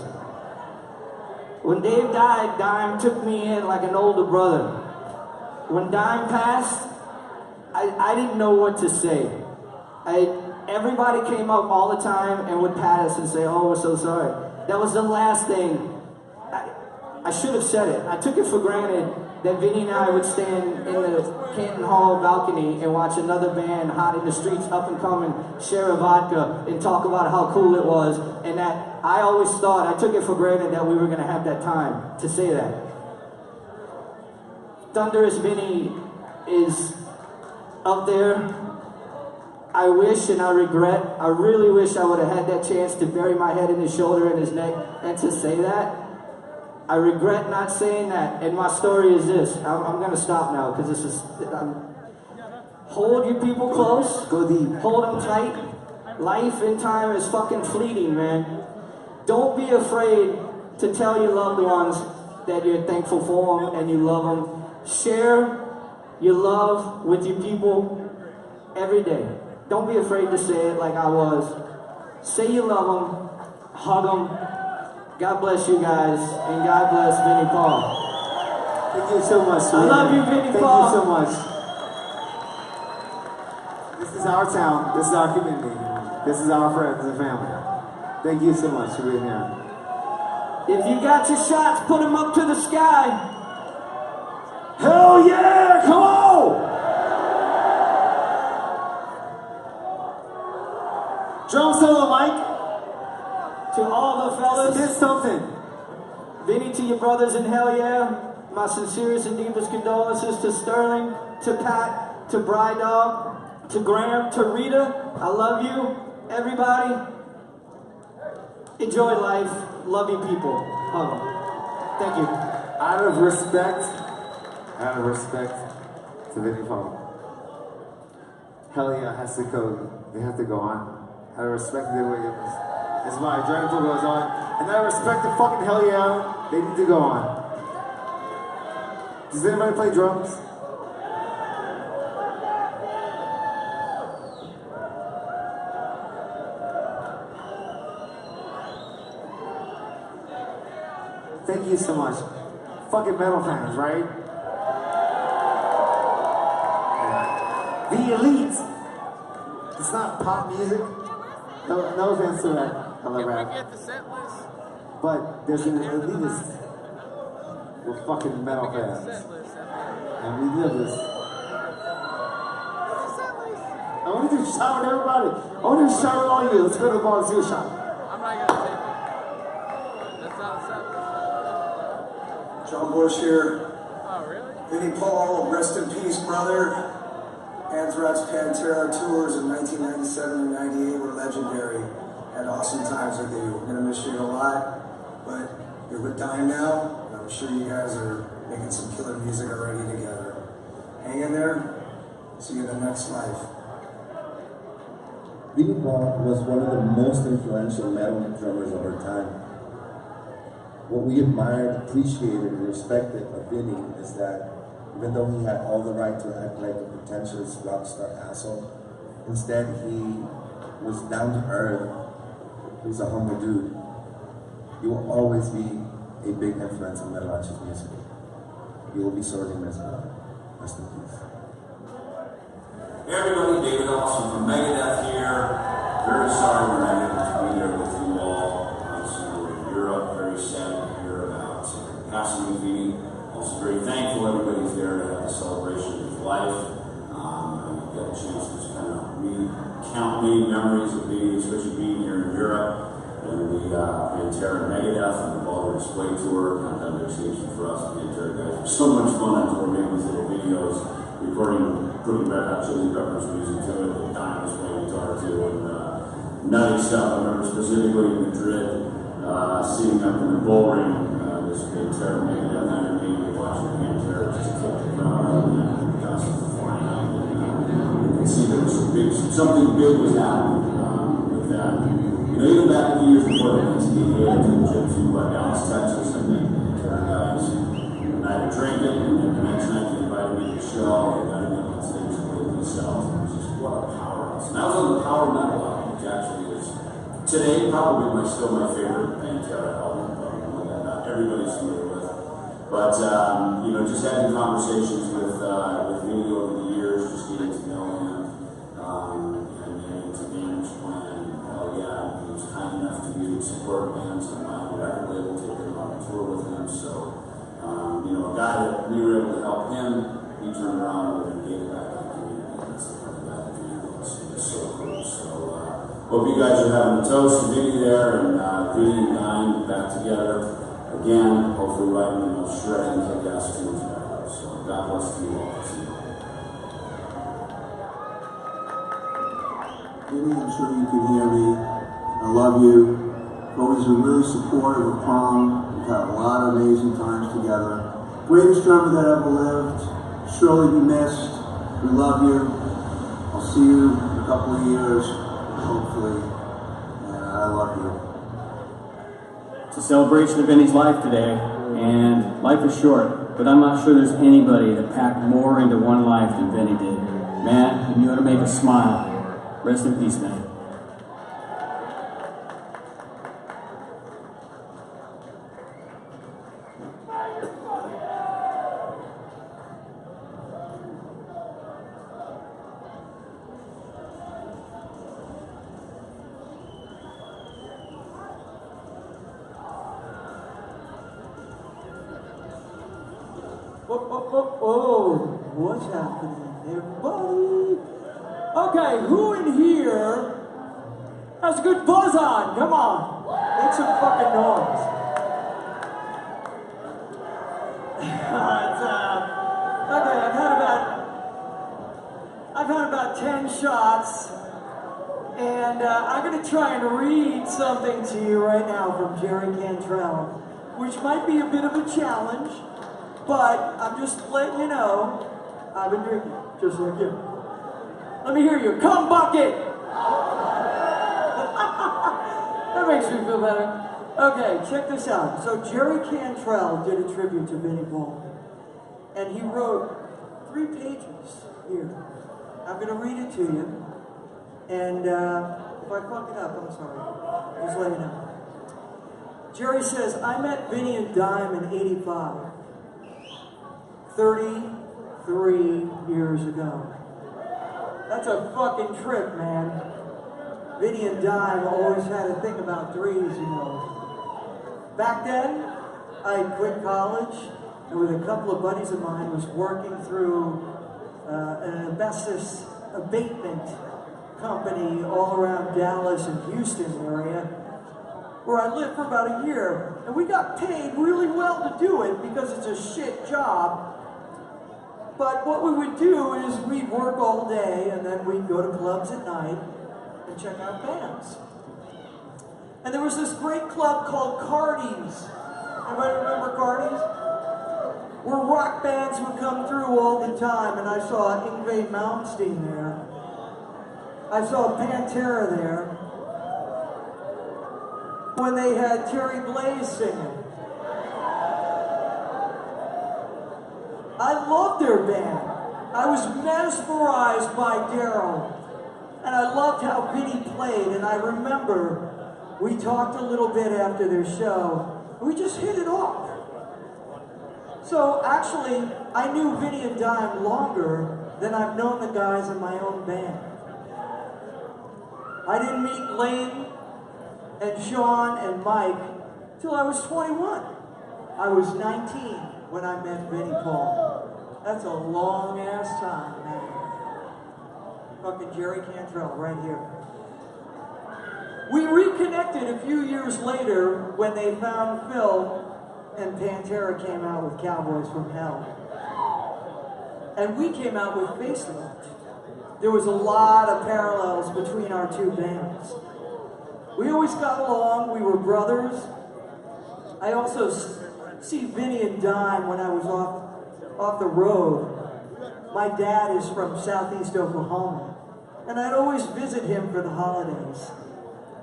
When Dave died, Dime took me in like an older brother. When Dime passed, I didn't know what to say. Everybody came up all the time and would pat us and say, "Oh, we're so sorry." That was the last thing. I should have said it. I took it for granted that Vinnie and I would stand in the Canton Hall balcony and watch another band hot in the streets, up and coming, share a vodka and talk about how cool it was. And that I always thought, I took it for granted that we were going to have that time to say that. Thunderous Vinnie is up there. I wish and I regret, I really wish I would have had that chance to bury my head in his shoulder and his neck and to say that. I regret not saying that, and my story is this. I'm going to stop now because this is... hold your people close. Go deep. Hold them tight. Life and time is fucking fleeting, man. Don't be afraid to tell your loved ones that you're thankful for them and you love them. Share your love with your people every day. Don't be afraid to say it like I was. Say you love them. Hug them. God bless you guys, and God bless Vinnie Paul. Thank you so much. I love you, Vinnie Paul. Thank you so much. This is our town. This is our community. This is our friends and family. Thank you so much for being here. If you got your shots, put them up to the sky. Hell yeah! Come on! Drum solo, Mike. To all the fellas. Did something. Vinnie, to your brothers in Hell Yeah. My sincerest and deepest condolences to Sterling, to Pat, to Bride Dog, to Graham, to Rita. I love you, everybody. Enjoy life. Love you people. Hug them. Thank you. Out of respect to Vinnie Paul. Hell Yeah has to go. They have to go on. Out of respect to the way it was. That's why Dragon Tour goes on. And out of respect to fucking Hell Yeah, they need to go on. Does anybody play drums? Thank you so much. Fucking metal fans, right? The elite. It's not pop music. No offense to that. I love rap. But there's an elitist. We're fucking metal fans. And we live this. I want to do a shot with everybody. I want to do a shot with all of you. Let's go to the bar and do a shot. I'm not gonna take it. That's not acceptable. John Bush here. Vinnie Paul, rest in peace, brother. Anthrax Pantera tours in 1997 and 98 were legendary. Had awesome times with you. I'm gonna miss you a lot, but you're with Dime now, and I'm sure you guys are making some killer music already together. Hang in there. See you in the next life. Vinnie Paul was one of the most influential metal drummers of our time. What we admired, appreciated, and respected of Vinnie is that even though he had all the right to act like a pretentious rock star asshole, instead he was down to earth. He was a humble dude. He will always be a big influence on Metalach's music. You will be sorely missed, brother. Rest in peace. Hey everybody, David Austin from Megadeth here. Very sorry we're not able to be there with you all. Obviously we're in Europe, very sad to hear about passing of Vinnie. Also very thankful everybody's there to have a celebration of his life. I got a chance to just kind of recount many memories of Vinnie, especially being here in Europe. And the Pantera and Megadeth and the Ballroom Display Tour, Countdown to Extinction for us, the Pantera guys. It was so much fun on tour, making these little videos, recording, putting Red Hot Chili Peppers music to it, and Dime was playing guitar too, and nutty stuff. I remember specifically in Madrid, sitting up in the bull ring, this Pantera Megadeth Iron Maiden, watching Pantera just kick the crowd out and dust flying out. You can see there was something big was happening with that. You know, even back a few years before that, 1988, I took a trip to Dallas, Texas. I met the Pantera guys. And I had a drink it, and then the next night they invited me to the show. They got me on stage and played themselves. It was just, what a powerhouse. And that was on the Power Metal album, which actually is, today, probably still my favorite Pantera album. One that not everybody's familiar with. But, you know, just having conversations with Vinnie over the years, just getting to know him, and then into Damage Plan. Yeah, he was kind enough to support bands on my own record label, take them on a tour with him. So, you know, a guy that we were able to help him, he turned around and gave it back to the community. That's the kind of guy that Vinnie was. It's so cool. So, hope you guys are having a toast to Vinnie there, and Vinnie and Dime back together again. Hopefully, writing the most shredding kick-ass tunes ever. So, God bless you all. See you. Vinnie, I'm sure you can hear me. I love you. You've always been really supportive of Prom. We've had a lot of amazing times together. Greatest drummer that ever lived. Surely be missed. We love you. I'll see you in a couple of years, hopefully. And I love you. It's a celebration of Vinnie's life today, and life is short, but I'm not sure there's anybody that packed more into one life than Vinnie did. Man, he knew how to make us smile. Rest in peace, man. Oh, what's happening, everybody? Okay, who in here has a good buzz on? Come on, make some fucking noise. Okay, I've had about 10 shots, and I'm gonna try and read something to you right now from Jerry Cantrell, which might be a bit of a challenge, but I'm just letting you know, I've been drinking, just like you. Let me hear you. Come bucket! That makes me feel better. Okay, check this out. So Jerry Cantrell did a tribute to Vinnie Paul. And he wrote 3 pages here. I'm going to read it to you. And if I fuck it up, I'm sorry. Just let you know. Jerry says, I met Vinnie and Dime in '85. 33 years ago. That's a fucking trip, man. Vinnie and Dime always had a thing about threes, you know. Back then, I quit college, and with a couple of buddies of mine, was working through an asbestos abatement company all around Dallas and Houston area. where I lived for about a year. And we got paid really well to do it because it's a shit job. But what we would do is we'd work all day and then we'd go to clubs at night and check out bands. And there was this great club called Cardi's. Anybody remember Cardi's? Where rock bands would come through all the time, and I saw Yngwie Malmsteen there. I saw Pantera there. When they had Terry Blaze singing. I loved their band. I was mesmerized by Daryl. And I loved how Vinnie played, and I remember we talked a little bit after their show. We just hit it off. So actually, I knew Vinnie and Dime longer than I've known the guys in my own band. I didn't meet Lane and Sean and Mike till I was 21. I was 19 when I met Vinnie Paul. That's a long ass time, man. Fucking Jerry Cantrell right here. We reconnected a few years later when they found Phil and Pantera came out with Cowboys from Hell. And we came out with Facelift. There was a lot of parallels between our two bands. We always got along, we were brothers. I also see Vinnie and Dime when I was off the road. My dad is from southeast Oklahoma, and I'd always visit him for the holidays.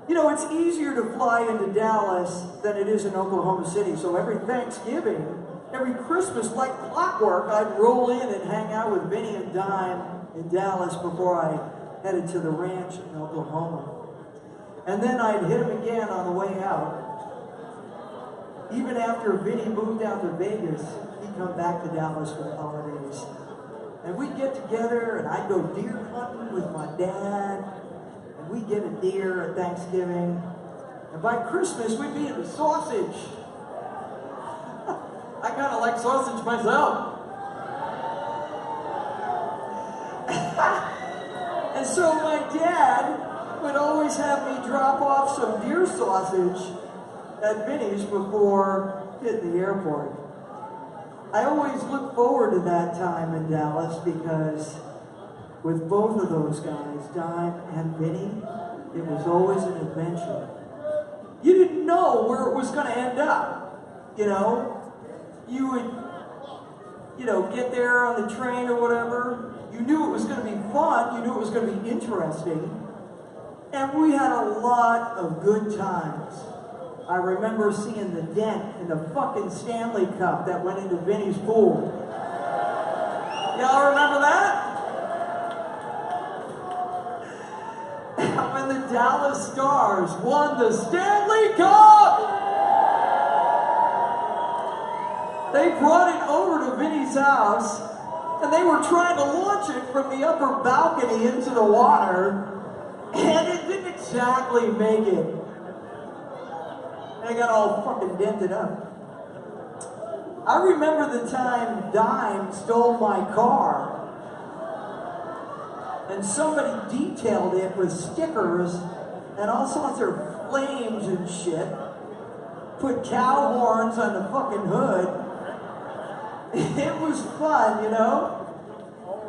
You know, it's easier to fly into Dallas than it is in Oklahoma City, so every Thanksgiving, every Christmas, like clockwork, I'd roll in and hang out with Vinnie and Dime in Dallas before I headed to the ranch in Oklahoma. And then I'd hit him again on the way out. Even after Vinnie moved out to Vegas, he'd come back to Dallas for the holidays. And we'd get together, and I'd go deer hunting with my dad, and we'd get a deer at Thanksgiving. And by Christmas, we'd be into sausage. I kind of like sausage myself. And so my dad would always have me drop off some deer sausage at Vinnie's before hitting the airport. I always look forward to that time in Dallas because with both of those guys, Dime and Vinnie, it was always an adventure. You didn't know where it was going to end up, you know? You would, you know, get there on the train or whatever. You knew it was going to be fun. You knew it was going to be interesting. And we had a lot of good times. I remember seeing the dent in the fucking Stanley Cup that went into Vinnie's pool. Y'all remember that? When the Dallas Stars won the Stanley Cup! They brought it over to Vinnie's house, and they were trying to launch it from the upper balcony into the water, and it didn't exactly make it. And it got all fucking dented up. I remember the time Dime stole my car, and somebody detailed it with stickers and all sorts of flames and shit. Put cow horns on the fucking hood. It was fun, you know?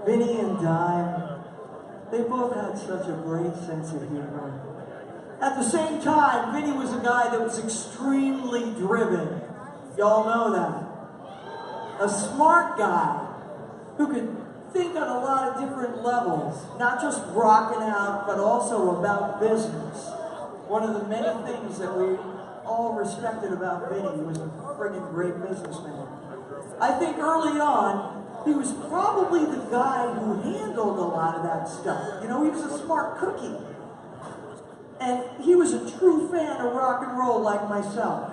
Vinnie and Dime, they both had such a great sense of humor. At the same time, Vinnie was a guy that was extremely driven. Y'all know that. A smart guy who could think on a lot of different levels, not just rocking out, but also about business. One of the many things that we all respected about Vinnie, he was a friggin' great businessman. I think early on, he was probably the guy who handled a lot of that stuff. You know, he was a smart cookie. And he was a true fan of rock and roll like myself.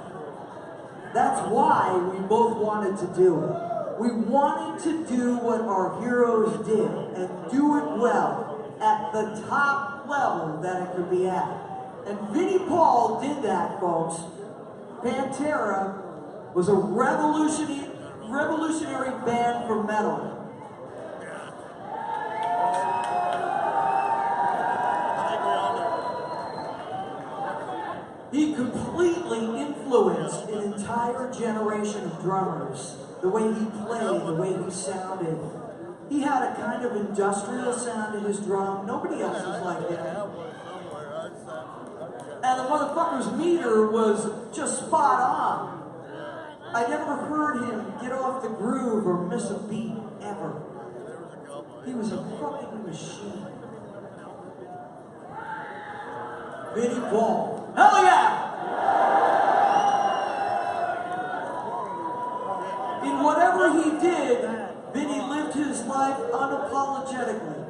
That's why we both wanted to do it. We wanted to do what our heroes did and do it well at the top level that it could be at. And Vinnie Paul did that, folks. Pantera was a revolutionary band for metal. He completely influenced an entire generation of drummers. The way he played, the way he sounded. He had a kind of industrial sound in his drum. Nobody else was like him. And the motherfucker's meter was just spot on. I never heard him get off the groove or miss a beat, ever. He was a fucking machine. Vinnie Paul. Hell yeah! In whatever he did, Vinnie lived his life unapologetically.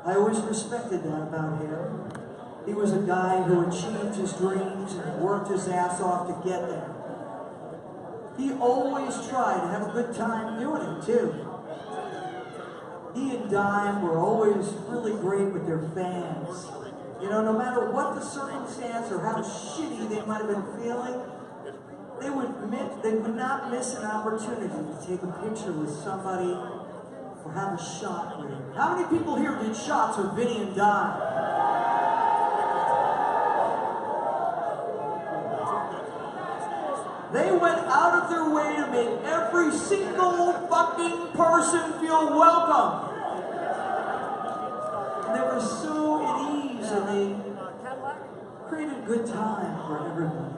I always respected that about him. He was a guy who achieved his dreams and worked his ass off to get there. He always tried to have a good time doing it, too. He and Dime were always really great with their fans. You know, no matter what the circumstance or how shitty they might have been feeling, they would not miss an opportunity to take a picture with somebody or have a shot with him. How many people here did shots with Vinnie and Dime? They went out of their way to make every single fucking person feel welcome. And they were so at ease, and they created a good time for everybody.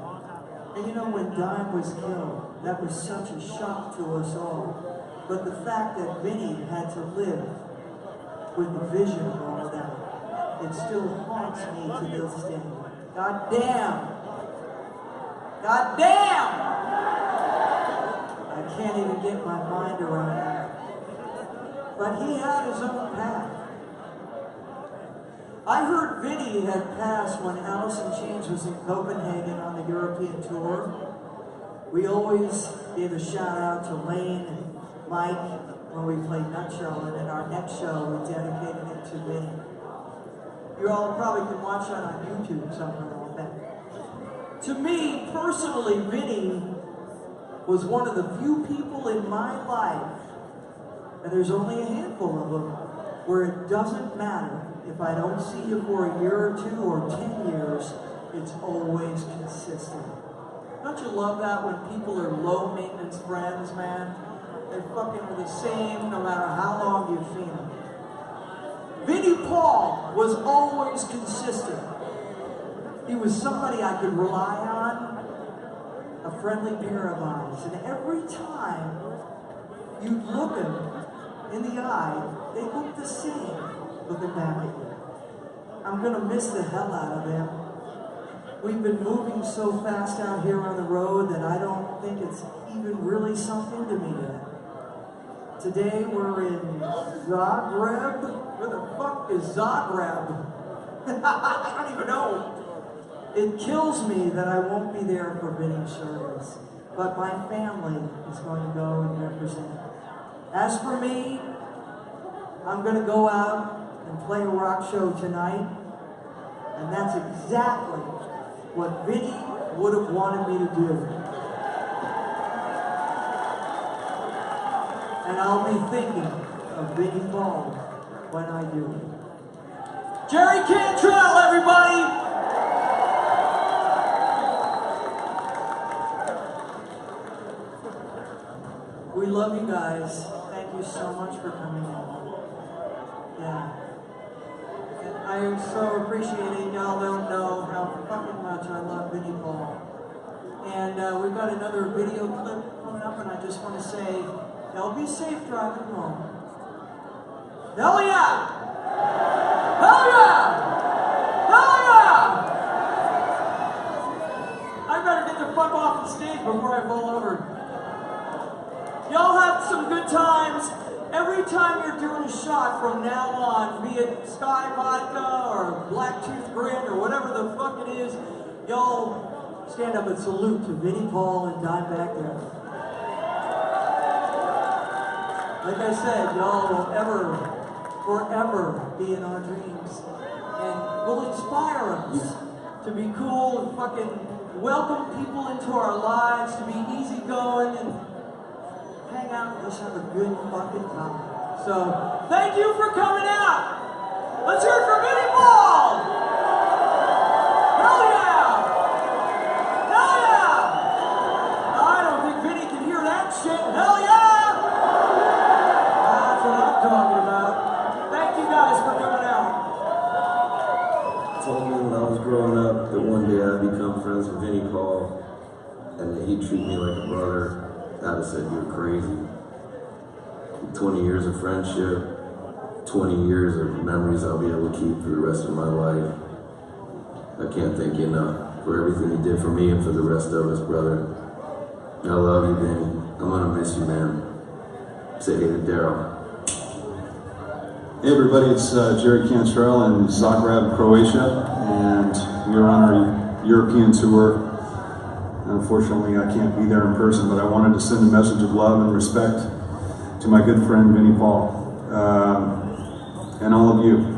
And you know, when Dime was killed, that was such a shock to us all. But the fact that Vinnie had to live with the vision of all of that, it still haunts me to this day. God damn! God damn! I can't even get my mind around that. But he had his own path. I heard Vinnie had passed when Alice in Chains was in Copenhagen on the European tour. We always gave a shout out to Lane and Mike when we played Nutshell, and in our next show we dedicated it to Vinnie. You all probably can watch that on YouTube somewhere like that. To me, personally, Vinnie was one of the few people in my life, and there's only a handful of them, where it doesn't matter if I don't see you for a year or 2 or 10 years, it's always consistent. Don't you love that when people are low maintenance friends, man? They're fucking the same no matter how long you've seen them. Vinnie Paul was always consistent. He was somebody I could rely on, a friendly pair of eyes. And every time you'd look him in the eye, they looked the same looking back at you. I'm gonna miss the hell out of them. We've been moving so fast out here on the road that I don't think it's even really sunk into me yet. Today we're in Zagreb. Where the fuck is Zagreb? I don't even know. It kills me that I won't be there for Vinnie's service, but my family is going to go and represent. As for me, I'm going to go out and play a rock show tonight, and that's exactly what Vinnie would have wanted me to do. And I'll be thinking of Vinnie Paul when I do it. Jerry Cantrell, everybody! We love you guys. Thank you so much for coming in. Yeah. And I so appreciate it. Y'all don't know how fucking much I love Vinnie Paul. And we've got another video clip coming up, and I just want to say, y'all be safe driving home. Hell yeah! Hell yeah! Hell yeah! I better get the fuck off the stage before I fall over. Y'all have some good times. Every time you're doing a shot from now on, be it Sky Vodka or Black Tooth Grin or whatever the fuck it is, y'all stand up and salute to Vinnie Paul and Dimebag Darrell. Like I said, y'all will forever be in our dreams and will inspire us to be cool and fucking welcome people into our lives, to be easygoing and hang out and just have a good fucking time. So, thank you for coming out. Let's hear it for Vinnie Paul. Hell yeah! that one day I'd become friends with Vinnie Paul and that he'd treat me like a brother, I'd have said, you're crazy. 20 years of friendship, 20 years of memories I'll be able to keep for the rest of my life. I can't thank you enough for everything you did for me and for the rest of us, brother. I love you, Vinny. I'm gonna miss you, man. Say hey to Daryl. Hey everybody, it's Jerry Cantrell in Zagreb, Croatia, and we're on our European tour. Unfortunately, I can't be there in person, but I wanted to send a message of love and respect to my good friend Vinnie Paul, and all of you.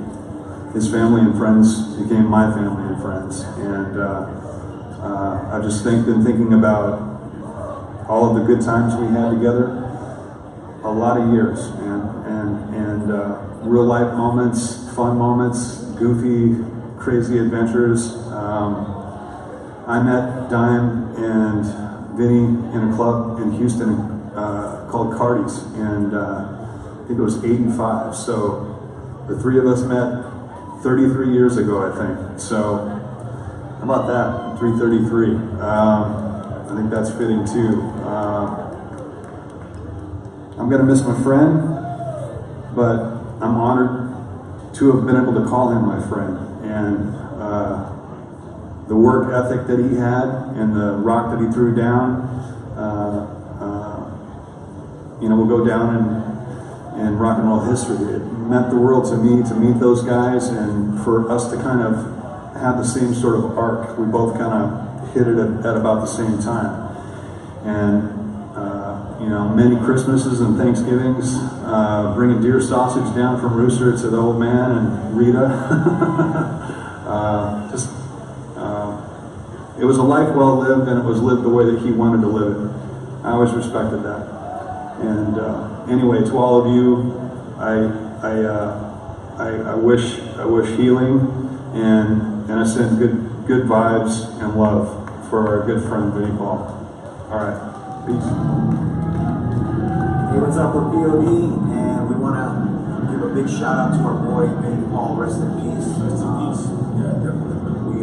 His family and friends became my family and friends, and I've just been thinking about all of the good times we had together, a lot of years, and real life moments, fun moments, goofy, crazy adventures. I met Dime and Vinny in a club in Houston called Cardi's, and I think it was '85. So the three of us met 33 years ago, I think. So how about that? 333. I think that's fitting too. I'm gonna miss my friend, but I'm honored to have been able to call him my friend. And the work ethic that he had and the rock that he threw down, will go down in rock and roll history. It meant the world to me to meet those guys and for us to kind of have the same sort of arc. We both kind of hit it at about the same time. And many Christmases and Thanksgivings, bringing deer sausage down from Rooster to the old man and Rita. It was a life well lived, and it was lived the way that he wanted to live it. I always respected that. And anyway, to all of you, I wish healing, and I send good vibes and love for our good friend Vinnie Paul. All right, peace. Hey, what's up, we're POD, and we want to give a big shout out to our boy, Vinnie Paul, rest in peace. Rest in peace. Yeah, definitely. We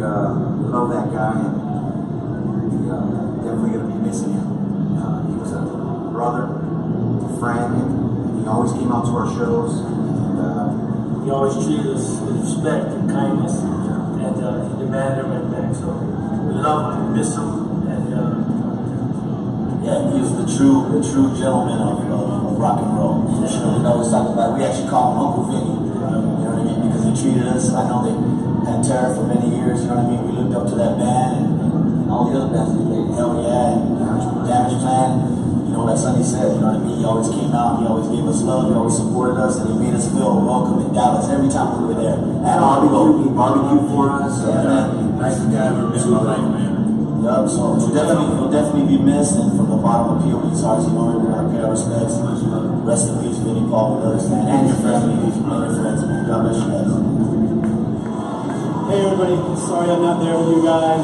love that guy, and we definitely going to be missing him. He was a brother, a friend, and he always came out to our shows, and he always treated us with respect and kindness, and he demanded it right back. So we love him, we miss him, and yeah, he was the true gentleman of rock and roll. For sure. We always talk about it. We actually call him Uncle Vinny. You know what I mean? Because he treated us. I know that Pantera for many years. You know what I mean? We looked up to that band and all the other bands we played. Hell yeah, and Damage Plan. You know, like Sonny said. You know what I mean? He always came out. He always gave us love. He always supported us, and he made us feel welcome in Dallas every time we were there. And he barbecued for us. Yeah, man. Nicest guy I've ever met in my life, man. Yup, so he'll definitely be missed, and from the bottom of POD's hearts, we're gonna pay our respects. Rest in peace, Vinnie Paul, with us, man, and your family, and your friends, man. God bless you guys. Hey everybody, sorry I'm not there with you guys.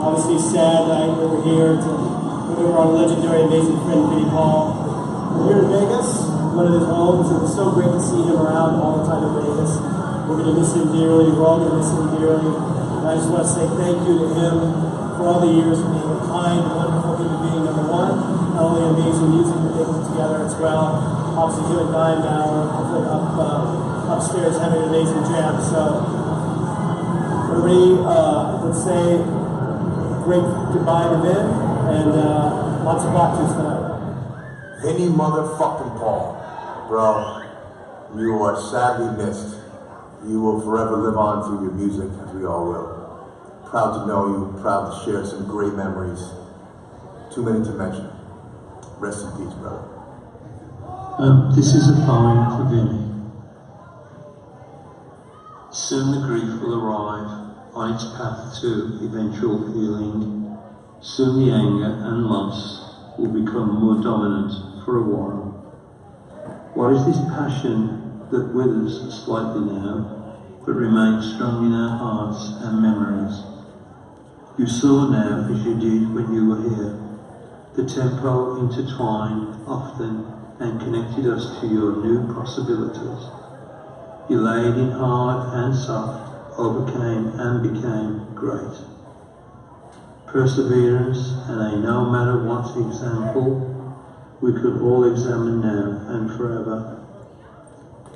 Obviously sad that we're here to remember our legendary, amazing friend Vinnie Paul. We're here in Vegas, one of his homes, and it's so great to see him around all the time in Vegas. We're gonna miss him dearly, we're all gonna miss him dearly. And I just want to say thank you to him for all the years of being a kind, wonderful human being, number one, not only amazing music that they put together as well. Obviously, him and Dime now are upstairs having an amazing jam. So, everybody, let's say great goodbye to Vin, and lots of boxes tonight. Vinnie motherfucking Paul, bro, you are sadly missed. You will forever live on through your music, as we all will. Proud to know you, proud to share some great memories. Too many to mention. Rest in peace, brother. This is a poem for Vinnie. Soon the grief will arrive on its path to eventual healing. Soon the anger and loss will become more dominant for a while. What is this passion that withers slightly now, but remains strong in our hearts and memories? You saw now as you did when you were here. The tempo intertwined often and connected us to your new possibilities. You laid in hard and soft overcame and became great. Perseverance, and no matter what example, we could all examine now and forever.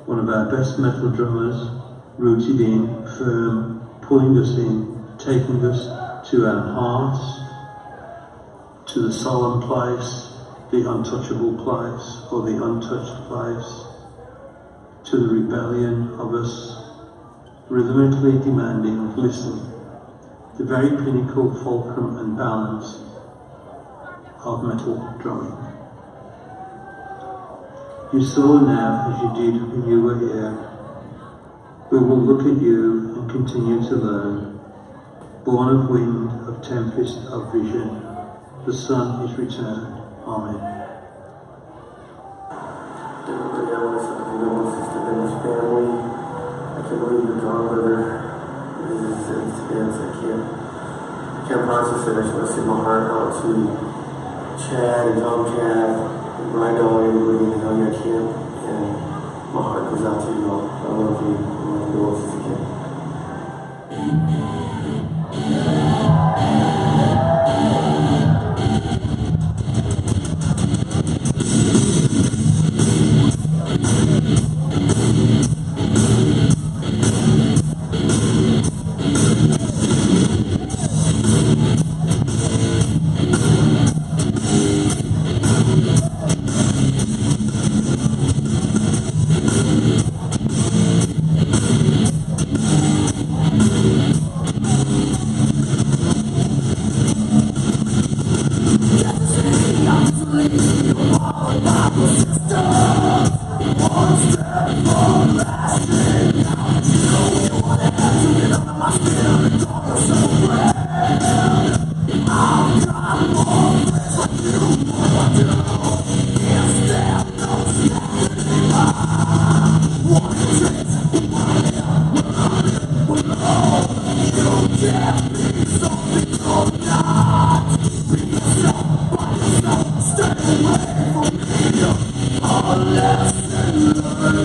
One of our best metal drummers, rooted in, firm, pulling us in, taking us to our hearts, to the solemn place, the untouchable place, or the untouched place, to the rebellion of us, rhythmically demanding, listen, the very pinnacle, fulcrum and balance of metal drumming. You saw now, as you did when you were here, we will look at you and continue to learn. Born of wind, of tempest, of vision, the sun is returned. Amen. Everybody else, sister Vinnie's family. I can't believe the drama is dance. I can't process it. I just want to send my heart out to Chad and Tom Chad and Brian Dog, everybody in the Hell Yeah Camp. And my heart goes out to you all. I love you. I love you all, sister Kim. Stay away from me, a lesson learned.